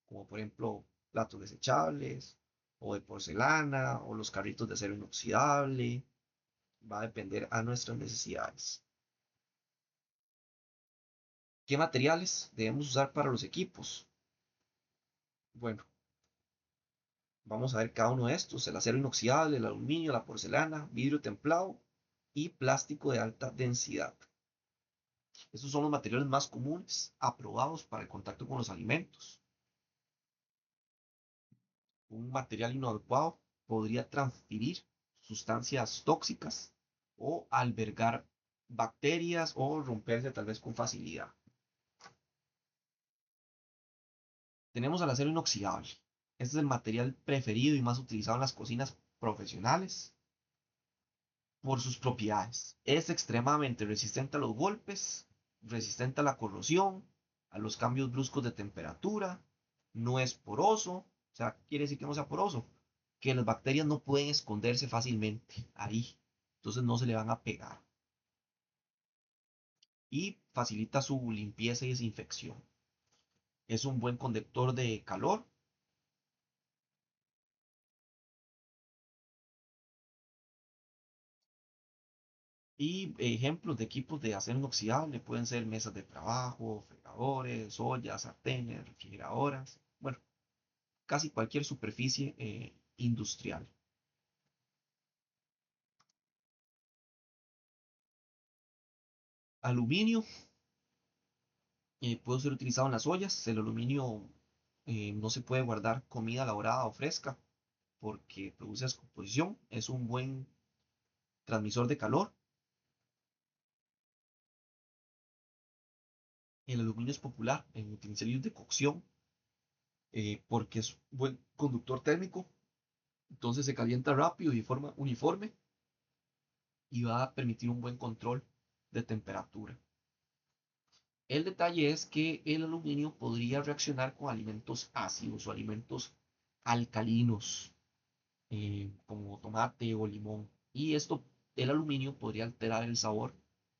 como por ejemplo platos desechables, o de porcelana, o los carritos de acero inoxidable. Va a depender a nuestras necesidades. ¿Qué materiales debemos usar para los equipos? Bueno, vamos a ver cada uno de estos: el acero inoxidable, el aluminio, la porcelana, vidrio templado y plástico de alta densidad. Estos son los materiales más comunes aprobados para el contacto con los alimentos. Un material inadecuado podría transferir sustancias tóxicas o albergar bacterias o romperse tal vez con facilidad. Tenemos el acero inoxidable. Este es el material preferido y más utilizado en las cocinas profesionales por sus propiedades. Es extremadamente resistente a los golpes, resistente a la corrosión, a los cambios bruscos de temperatura, no es poroso, o sea, quiere decir que no sea poroso, que las bacterias no pueden esconderse fácilmente ahí, entonces no se le van a pegar y facilita su limpieza y desinfección. Es un buen conductor de calor y ejemplos de equipos de acero inoxidable pueden ser mesas de trabajo, fregadores, ollas, sartenes, refrigeradoras, bueno, casi cualquier superficie industrial. Aluminio puede ser utilizado en las ollas. El aluminio no se puede guardar comida elaborada o fresca porque produce descomposición. Es un buen transmisor de calor. El aluminio es popular en utensilios de cocción porque es un buen conductor térmico. Entonces se calienta rápido y de forma uniforme y va a permitir un buen control de temperatura. El detalle es que el aluminio podría reaccionar con alimentos ácidos o alimentos alcalinos, como tomate o limón. Y esto, el aluminio podría alterar el sabor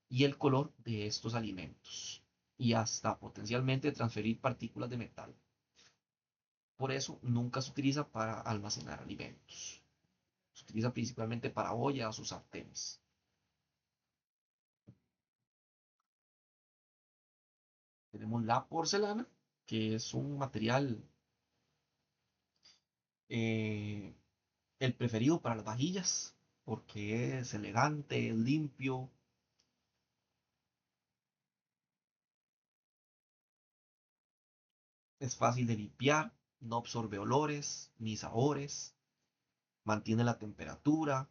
y el color de estos alimentos y hasta potencialmente transferir partículas de metal. Por eso nunca se utiliza para almacenar alimentos. Se utiliza principalmente para ollas o sartenes. Tenemos la porcelana, que es un material eh, el preferido para las vajillas, porque es elegante, es limpio, es fácil de limpiar, no absorbe olores ni sabores, mantiene la temperatura.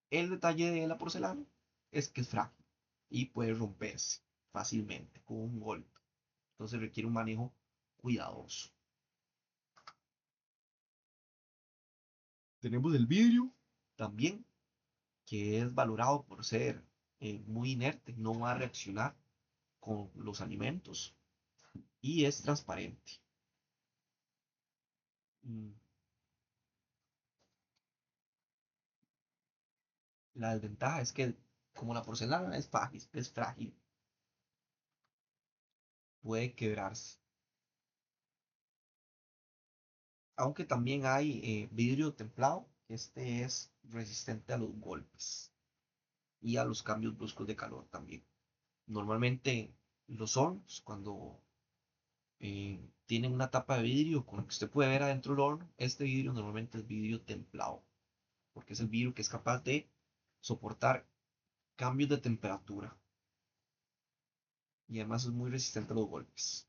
El detalle de la porcelana es que es frágil y puede romperse fácilmente con un golpe. Entonces requiere un manejo cuidadoso. Tenemos el vidrio también, que es valorado por ser muy inerte, no va a reaccionar con los alimentos y es transparente. Mm, La desventaja es que como la porcelana es frágil, puede quebrarse. Aunque también hay vidrio templado, que este es resistente a los golpes y a los cambios bruscos de calor también. Normalmente los hornos, cuando tienen una tapa de vidrio con lo que usted puede ver adentro del horno, este vidrio normalmente es vidrio templado, porque es el vidrio que es capaz de soportar cambios de temperatura y además es muy resistente a los golpes.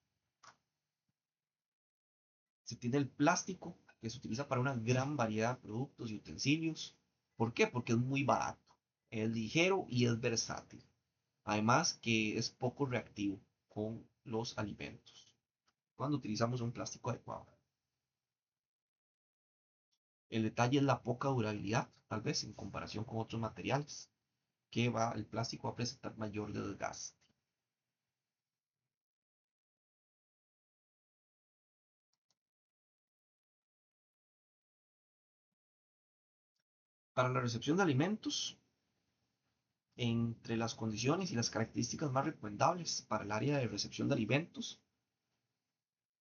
Se tiene el plástico, que se utiliza para una gran variedad de productos y utensilios. ¿Por qué? Porque es muy barato, es ligero y es versátil. Además que es poco reactivo con los alimentos cuando utilizamos un plástico adecuado. El detalle es la poca durabilidad, tal vez en comparación con otros materiales, el plástico va a presentar mayor desgaste. Para la recepción de alimentos, Entre las condiciones y las características más recomendables para el área de recepción de alimentos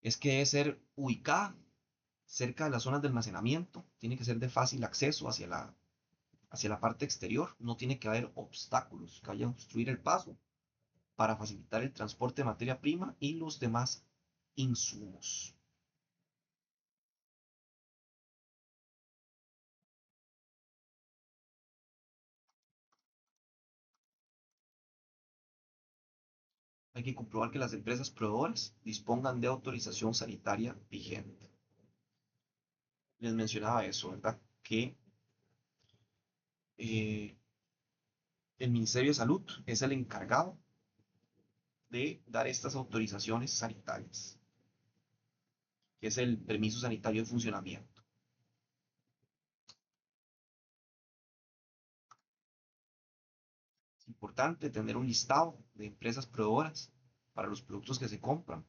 es que debe ser ubicada cerca de las zonas de almacenamiento, tiene que ser de fácil acceso hacia la parte exterior, no tiene que haber obstáculos que vayan a obstruir el paso para facilitar el transporte de materia prima y los demás insumos. Hay que comprobar que las empresas proveedoras dispongan de autorización sanitaria vigente. Les mencionaba eso, ¿verdad? Que eh, el Ministerio de Salud es el encargado de dar estas autorizaciones sanitarias, que es el permiso sanitario de funcionamiento. Es importante tener un listado de empresas proveedoras para los productos que se compran,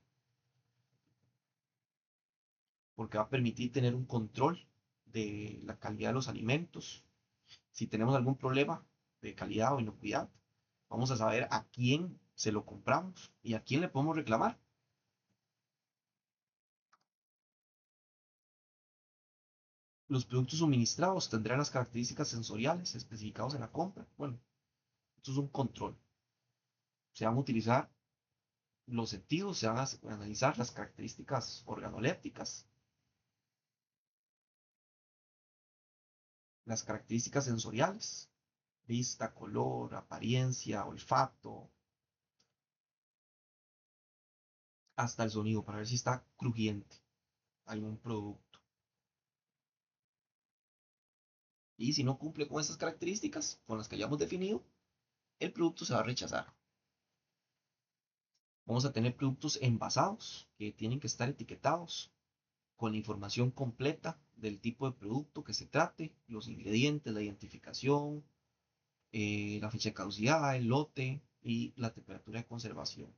porque va a permitir tener un control de la calidad de los alimentos. Si tenemos algún problema de calidad o inocuidad, vamos a saber a quién se lo compramos y a quién le podemos reclamar. Los productos suministrados tendrán las características sensoriales especificadas en la compra. Bueno, esto es un control. Se van a utilizar los sentidos, se van a analizar las características organolépticas, las características sensoriales, vista, color, apariencia, olfato, hasta el sonido, para ver si está crujiente algún producto. Y si no cumple con esas características, con las que hayamos definido, el producto se va a rechazar. Vamos a tener productos envasados que tienen que estar etiquetados con la información completa del tipo de producto que se trate, los ingredientes, la identificación, la fecha de caducidad, el lote y la temperatura de conservación.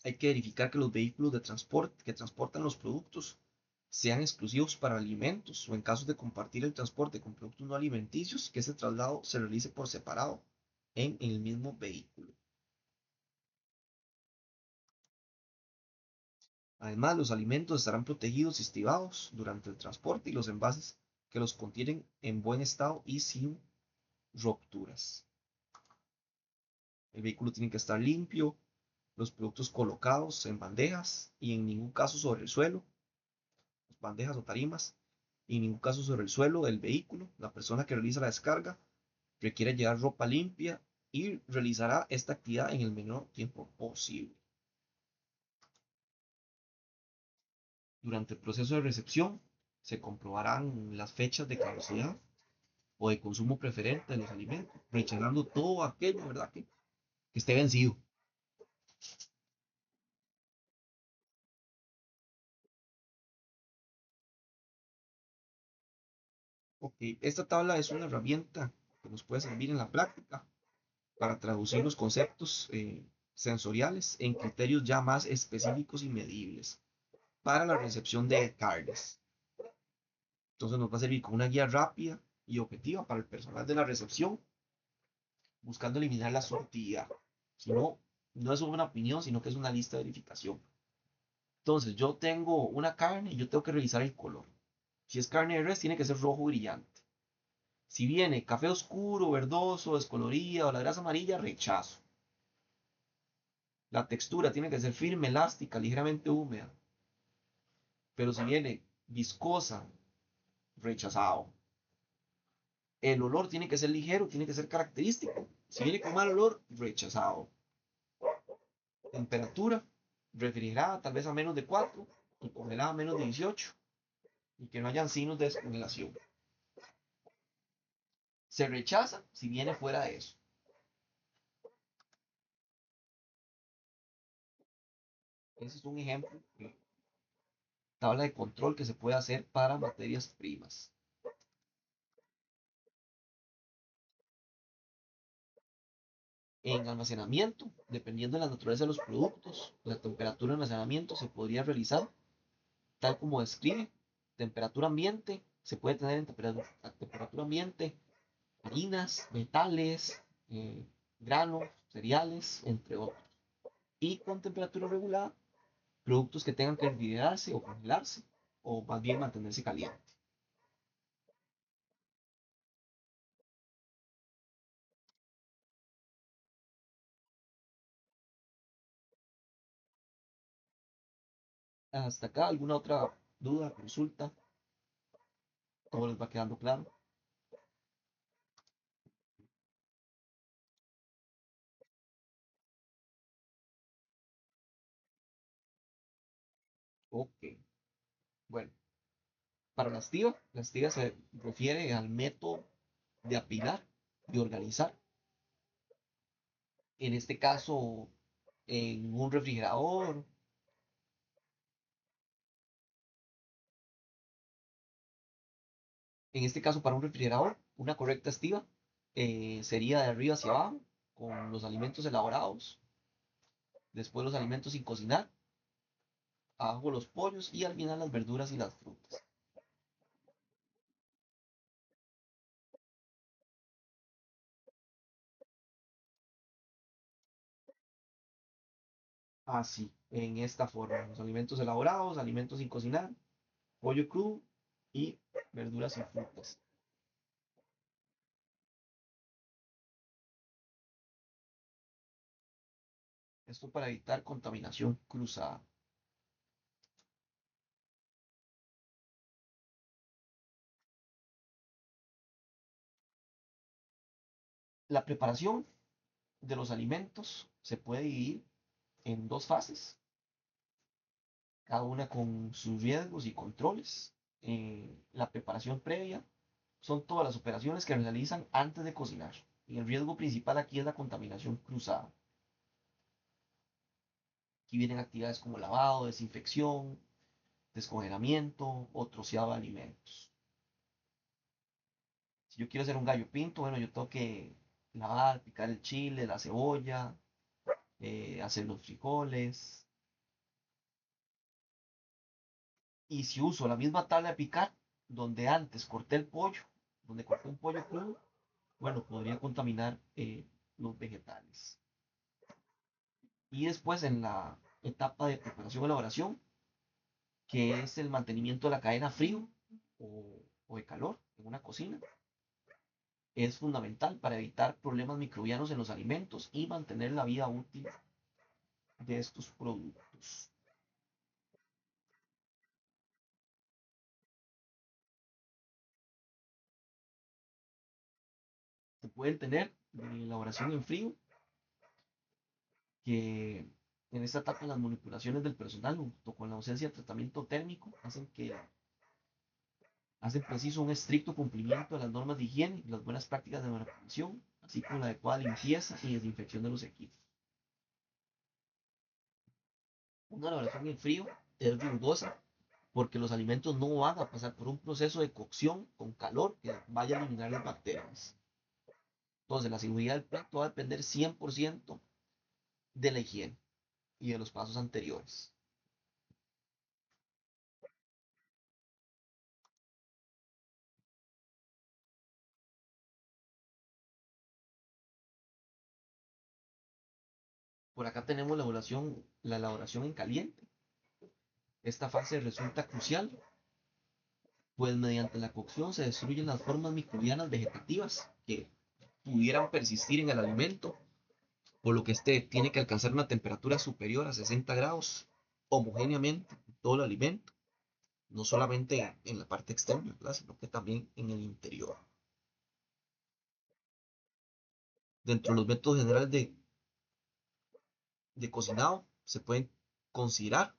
Hay que verificar que los vehículos de transporte que transportan los productos sean exclusivos para alimentos o en casos de compartir el transporte con productos no alimenticios, que ese traslado se realice por separado en el mismo vehículo. Además, los alimentos estarán protegidos y estibados durante el transporte y los envases que los contienen en buen estado y sin rupturas. El vehículo tiene que estar limpio, los productos colocados en bandejas y en ningún caso sobre el suelo, bandejas o tarimas, y en ningún caso sobre el suelo del vehículo. La persona que realiza la descarga requiere llevar ropa limpia y realizará esta actividad en el menor tiempo posible. Durante el proceso de recepción se comprobarán las fechas de caducidad o de consumo preferente de los alimentos, rechazando todo aquello, ¿verdad? Que esté vencido. Ok, esta tabla es una herramienta que nos puede servir en la práctica para traducir los conceptos sensoriales en criterios ya más específicos y medibles para la recepción de carnes. Entonces nos va a servir como una guía rápida y objetiva para el personal de la recepción, buscando eliminar la sortida. Si no, no es una opinión, sino que es una lista de verificación. Entonces, yo tengo una carne y yo tengo que revisar el color. Si es carne de res, tiene que ser rojo brillante. Si viene café oscuro, verdoso, descolorida o la grasa amarilla, rechazo. La textura tiene que ser firme, elástica, ligeramente húmeda. Pero si viene viscosa, rechazado. El olor tiene que ser ligero, tiene que ser característico. Si viene con mal olor, rechazado. Temperatura, refrigerada tal vez a menos de 4 y congelada a menos de 18 y que no hayan signos de descongelación. Se rechaza si viene fuera de eso. Ese es un ejemplo de tabla de control que se puede hacer para materias primas. En almacenamiento, dependiendo de la naturaleza de los productos, la temperatura de almacenamiento se podría realizar tal como describe, temperatura ambiente, se puede tener en temperatura ambiente harinas, metales, eh, granos, cereales, entre otros. Y con temperatura regulada, productos que tengan que refrigerarse o congelarse, o más bien mantenerse caliente. Hasta acá, ¿alguna otra duda, consulta? ¿Todo les va quedando claro? Ok, bueno, para la estiba se refiere al método de apilar y organizar. En este caso, en un refrigerador, en este caso para un refrigerador, una correcta estiba sería de arriba hacia abajo, con los alimentos elaborados, después los alimentos sin cocinar, abajo los pollos y al final las verduras y las frutas. Así, en esta forma, los alimentos elaborados, alimentos sin cocinar, pollo crudo y verduras y frutas. Esto para evitar contaminación cruzada. La preparación de los alimentos se puede dividir en dos fases, cada una con sus riesgos y controles. La preparación previa son todas las operaciones que realizan antes de cocinar. Y el riesgo principal aquí es la contaminación cruzada. Aquí vienen actividades como lavado, desinfección, descongelamiento o troceado de alimentos. Si yo quiero hacer un gallo pinto, bueno, yo tengo que lavar, picar el chile, la cebolla, hacer los frijoles. Y si uso la misma tabla de picar, donde antes corté el pollo, donde corté un pollo crudo, bueno, podría contaminar los vegetales. Y después en la etapa de preparación-elaboración, que es el mantenimiento de la cadena frío o de calor en una cocina, es fundamental para evitar problemas microbianos en los alimentos y mantener la vida útil de estos productos. Se pueden tener de elaboración en frío, que en esta etapa las manipulaciones del personal, junto con la ausencia de tratamiento térmico, hacen preciso un estricto cumplimiento de las normas de higiene y las buenas prácticas de manipulación, así como la adecuada limpieza y desinfección de los equipos. Una elaboración en frío es rigurosa porque los alimentos no van a pasar por un proceso de cocción con calor que vaya a eliminar las bacterias. Entonces, la seguridad del plato va a depender 100% de la higiene y de los pasos anteriores. Por acá tenemos la elaboración en caliente. Esta fase resulta crucial, pues mediante la cocción se destruyen las formas microbianas vegetativas que pudieran persistir en el alimento, por lo que este tiene que alcanzar una temperatura superior a 60 grados homogéneamente en todo el alimento, no solamente en la parte externa, ¿verdad? Sino que también en el interior. Dentro de los métodos generales de cocinado se pueden considerar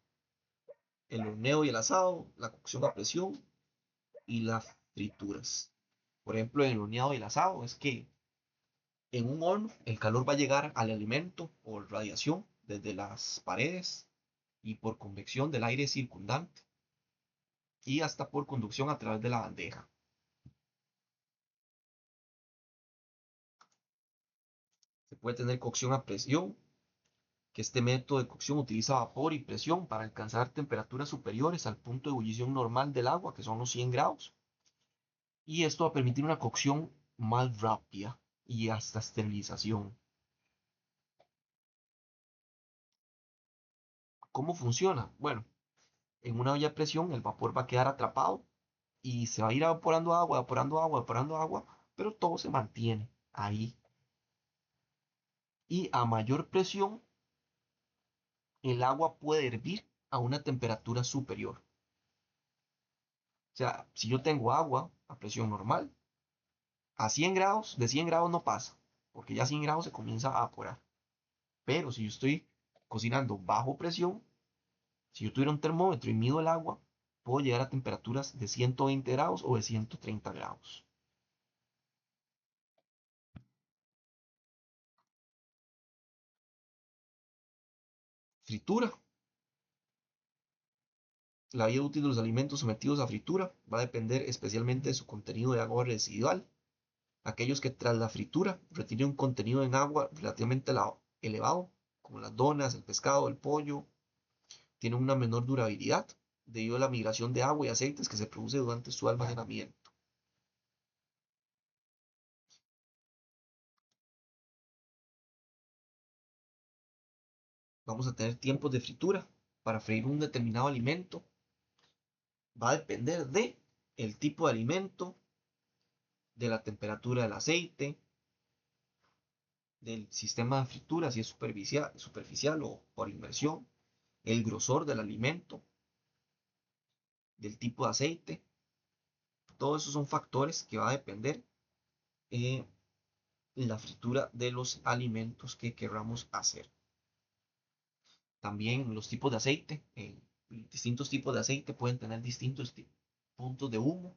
el horneo y el asado, la cocción a presión y las frituras. Por ejemplo, en el horneado y el asado es que en un horno el calor va a llegar al alimento por radiación desde las paredes y por convección del aire circundante y hasta por conducción a través de la bandeja. Se puede tener cocción a presión, que este método de cocción utiliza vapor y presión para alcanzar temperaturas superiores al punto de ebullición normal del agua, que son los 100 grados. Y esto va a permitir una cocción más rápida y hasta esterilización. ¿Cómo funciona? Bueno, en una olla a presión el vapor va a quedar atrapado y se va a ir evaporando agua, evaporando agua, evaporando agua, pero todo se mantiene ahí. Y a mayor presión, el agua puede hervir a una temperatura superior. O sea, si yo tengo agua a presión normal, a 100 grados, de 100 grados no pasa, porque ya a 100 grados se comienza a evaporar. Pero si yo estoy cocinando bajo presión, si yo tuviera un termómetro y mido el agua, puedo llegar a temperaturas de 120 grados o de 130 grados. Fritura. La vida útil de los alimentos sometidos a fritura va a depender especialmente de su contenido de agua residual. Aquellos que tras la fritura retienen un contenido en agua relativamente elevado, como las donas, el pescado, el pollo, tienen una menor durabilidad debido a la migración de agua y aceites que se produce durante su almacenamiento. Vamos a tener tiempos de fritura. Para freír un determinado alimento va a depender de el tipo de alimento, de la temperatura del aceite, del sistema de fritura, si es superficial o por inmersión, el grosor del alimento, del tipo de aceite. Todos esos son factores que va a depender eh, la fritura de los alimentos que queramos hacer. También los tipos de aceite, distintos tipos de aceite pueden tener distintos puntos de humo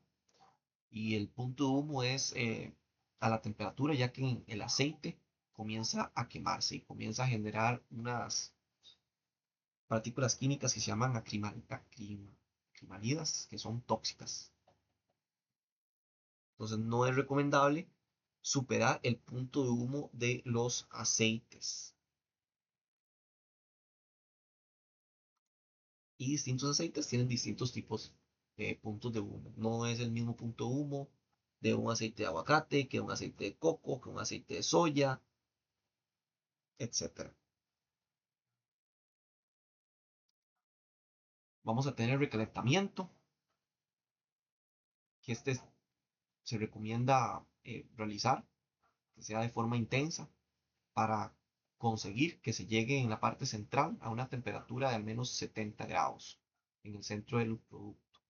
y el punto de humo es a la temperatura ya que el aceite comienza a quemarse y comienza a generar unas partículas químicas que se llaman acrimalidas, que son tóxicas. Entonces no es recomendable superar el punto de humo de los aceites. Y distintos aceites tienen distintos tipos de puntos de humo. No es el mismo punto de humo de un aceite de aguacate, que un aceite de coco, que un aceite de soya, etcétera. Vamos a tener recalentamiento, que se recomienda realizar, que sea de forma intensa, para conseguir que se llegue en la parte central a una temperatura de al menos 70 grados en el centro del producto.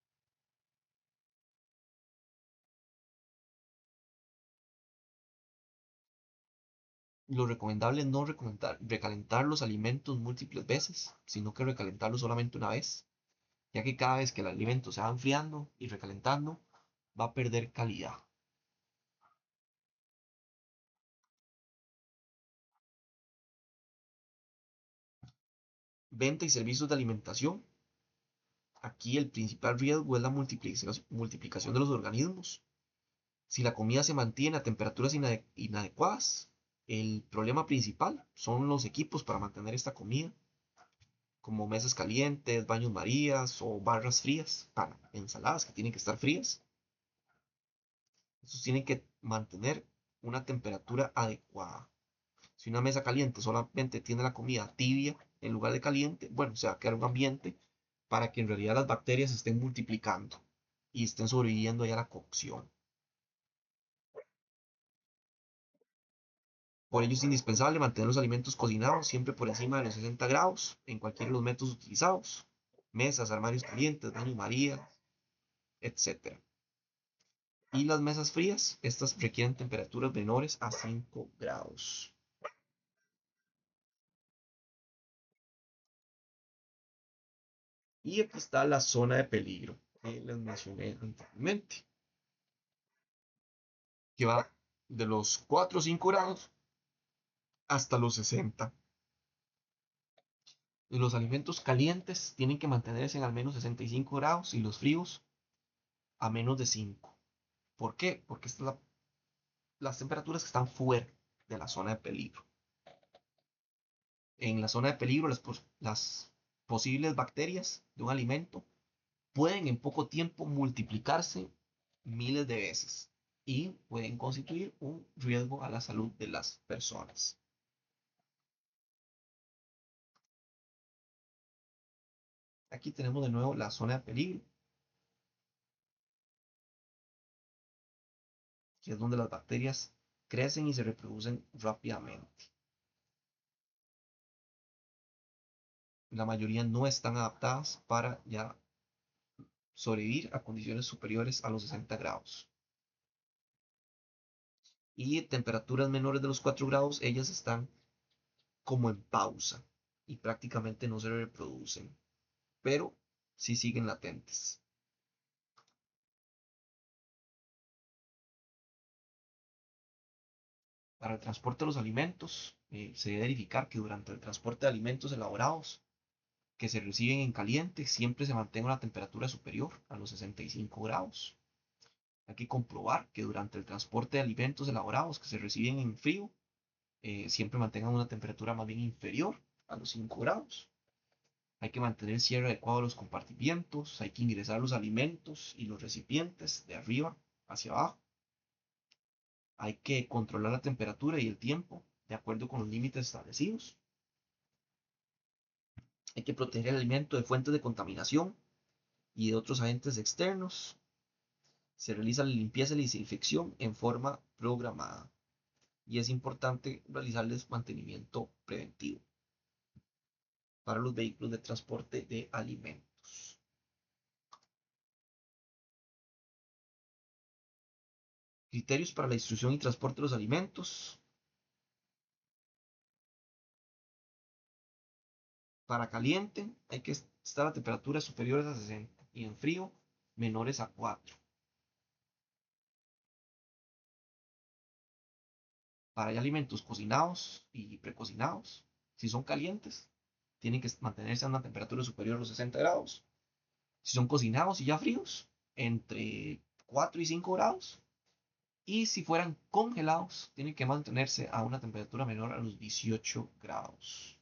Lo recomendable es no recalentar los alimentos múltiples veces, sino que recalentarlos solamente una vez, ya que cada vez que el alimento se va enfriando y recalentando, va a perder calidad. Venta y servicios de alimentación. Aquí el principal riesgo es la multiplicación de los organismos. Si la comida se mantiene a temperaturas inadecuadas, el problema principal son los equipos para mantener esta comida, como mesas calientes, baños marías o barras frías para ensaladas que tienen que estar frías. Estos tienen que mantener una temperatura adecuada. Si una mesa caliente solamente tiene la comida tibia en lugar de caliente, bueno, se va a crear un ambiente para que en realidad las bacterias se estén multiplicando y estén sobreviviendo ya a la cocción. Por ello es indispensable mantener los alimentos cocinados siempre por encima de los 60 grados en cualquiera de los métodos utilizados. Mesas, armarios calientes, baño María, etc. Y las mesas frías, estas requieren temperaturas menores a 5 grados. Y aquí está la zona de peligro que les mencioné anteriormente, que va de los 4 o 5 grados hasta los 60. Los alimentos calientes tienen que mantenerse en al menos 65 grados y los fríos a menos de 5. ¿Por qué? Porque estas son las temperaturas que están fuera de la zona de peligro. En la zona de peligro, las posibles bacterias de un alimento pueden en poco tiempo multiplicarse miles de veces y pueden constituir un riesgo a la salud de las personas. Aquí tenemos de nuevo la zona de peligro, que es donde las bacterias crecen y se reproducen rápidamente. La mayoría no están adaptadas para ya sobrevivir a condiciones superiores a los 60 grados. Y temperaturas menores de los 4 grados, ellas están como en pausa y prácticamente no se reproducen, pero sí siguen latentes. Para el transporte de los alimentos, se debe verificar que durante el transporte de alimentos elaborados que se reciben en caliente siempre se mantenga una temperatura superior a los 65 grados. Hay que comprobar que durante el transporte de alimentos elaborados que se reciben en frío, siempre mantengan una temperatura más bien inferior a los 5 grados. Hay que mantener el cierre adecuado de los compartimientos, hay que ingresar los alimentos y los recipientes de arriba hacia abajo. Hay que controlar la temperatura y el tiempo de acuerdo con los límites establecidos. Hay que proteger el alimento de fuentes de contaminación y de otros agentes externos. Se realiza la limpieza y la desinfección en forma programada. Y es importante realizarles mantenimiento preventivo para los vehículos de transporte de alimentos. Criterios para la distribución y transporte de los alimentos. Para caliente hay que estar a temperaturas superiores a 60 y en frío menores a 4. Para alimentos cocinados y precocinados, si son calientes, tienen que mantenerse a una temperatura superior a los 60 grados. Si son cocinados y ya fríos, entre 4 y 5 grados. Y si fueran congelados, tienen que mantenerse a una temperatura menor a los 18 grados.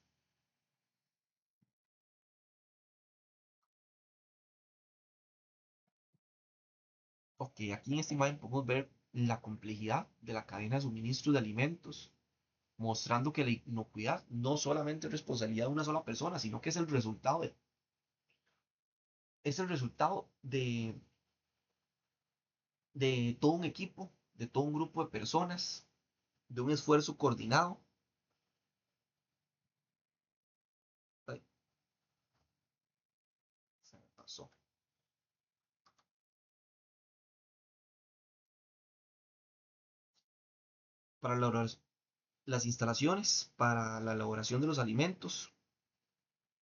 Ok, aquí en esta imagen podemos ver la complejidad de la cadena de suministro de alimentos, mostrando que la inocuidad no solamente es responsabilidad de una sola persona, sino que es el resultado de todo un equipo, de todo un grupo de personas, de un esfuerzo coordinado. Ay, se me pasó. Para las instalaciones, para la elaboración de los alimentos,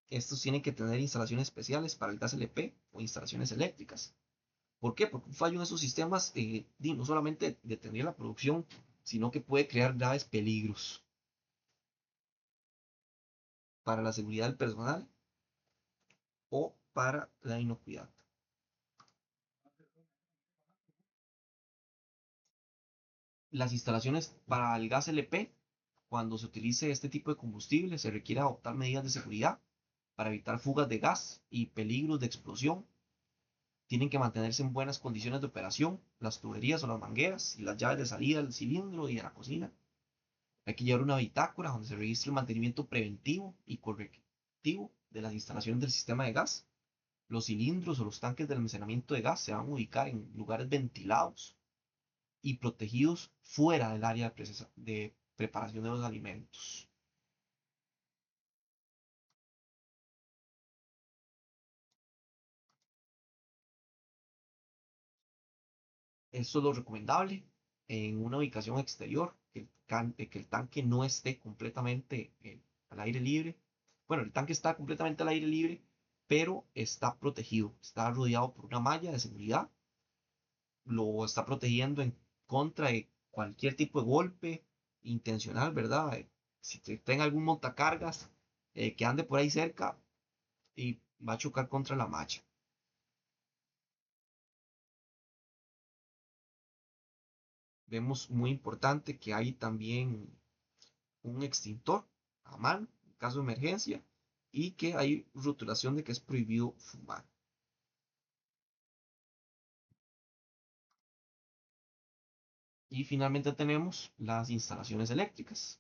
estos tienen que tener instalaciones especiales para el gas LP o instalaciones eléctricas. ¿Por qué? Porque un fallo en esos sistemas no solamente detendría la producción, sino que puede crear graves peligros para la seguridad del personal o para la inocuidad. Las instalaciones para el gas LP, cuando se utilice este tipo de combustible, se requiere adoptar medidas de seguridad para evitar fugas de gas y peligros de explosión. Tienen que mantenerse en buenas condiciones de operación las tuberías o las mangueras y las llaves de salida del cilindro y de la cocina. Hay que llevar una bitácora donde se registre el mantenimiento preventivo y correctivo de las instalaciones del sistema de gas. Los cilindros o los tanques de almacenamiento de gas se van a ubicar en lugares ventilados y protegidos fuera del área de preparación de los alimentos. Esto es lo recomendable en una ubicación exterior, que el tanque no esté completamente al aire libre. Bueno, el tanque está completamente al aire libre, pero está protegido, está rodeado por una malla de seguridad, lo está protegiendo en contra de cualquier tipo de golpe intencional, ¿verdad? Si tenga algún montacargas que ande por ahí cerca y va a chocar contra la malla. Vemos muy importante que hay también un extintor a mano caso de emergencia y que hay rotulación de que es prohibido fumar. Y finalmente tenemos las instalaciones eléctricas.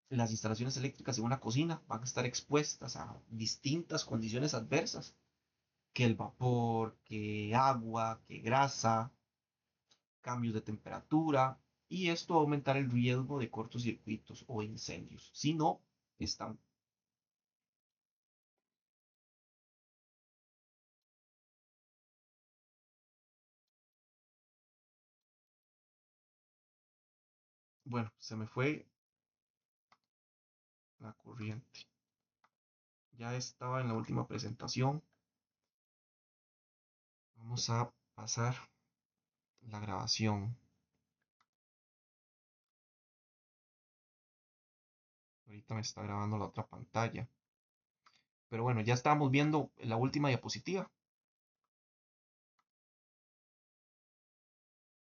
Las instalaciones eléctricas en una cocina van a estar expuestas a distintas condiciones adversas, que el vapor, que agua, que grasa, cambios de temperatura, y esto va a aumentar el riesgo de cortocircuitos o incendios. Si no, están... Bueno, se me fue la corriente. Ya estaba en la última presentación. Vamos a pasar la grabación. Ahorita me está grabando la otra pantalla. Pero bueno, ya estábamos viendo la última diapositiva,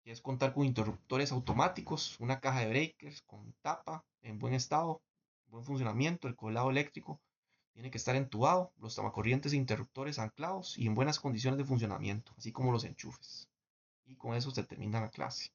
que es contar con interruptores automáticos, una caja de breakers con tapa en buen estado, buen funcionamiento, el colado eléctrico tiene que estar entubado, los tomacorrientes e interruptores anclados y en buenas condiciones de funcionamiento, así como los enchufes. Y con eso se termina la clase.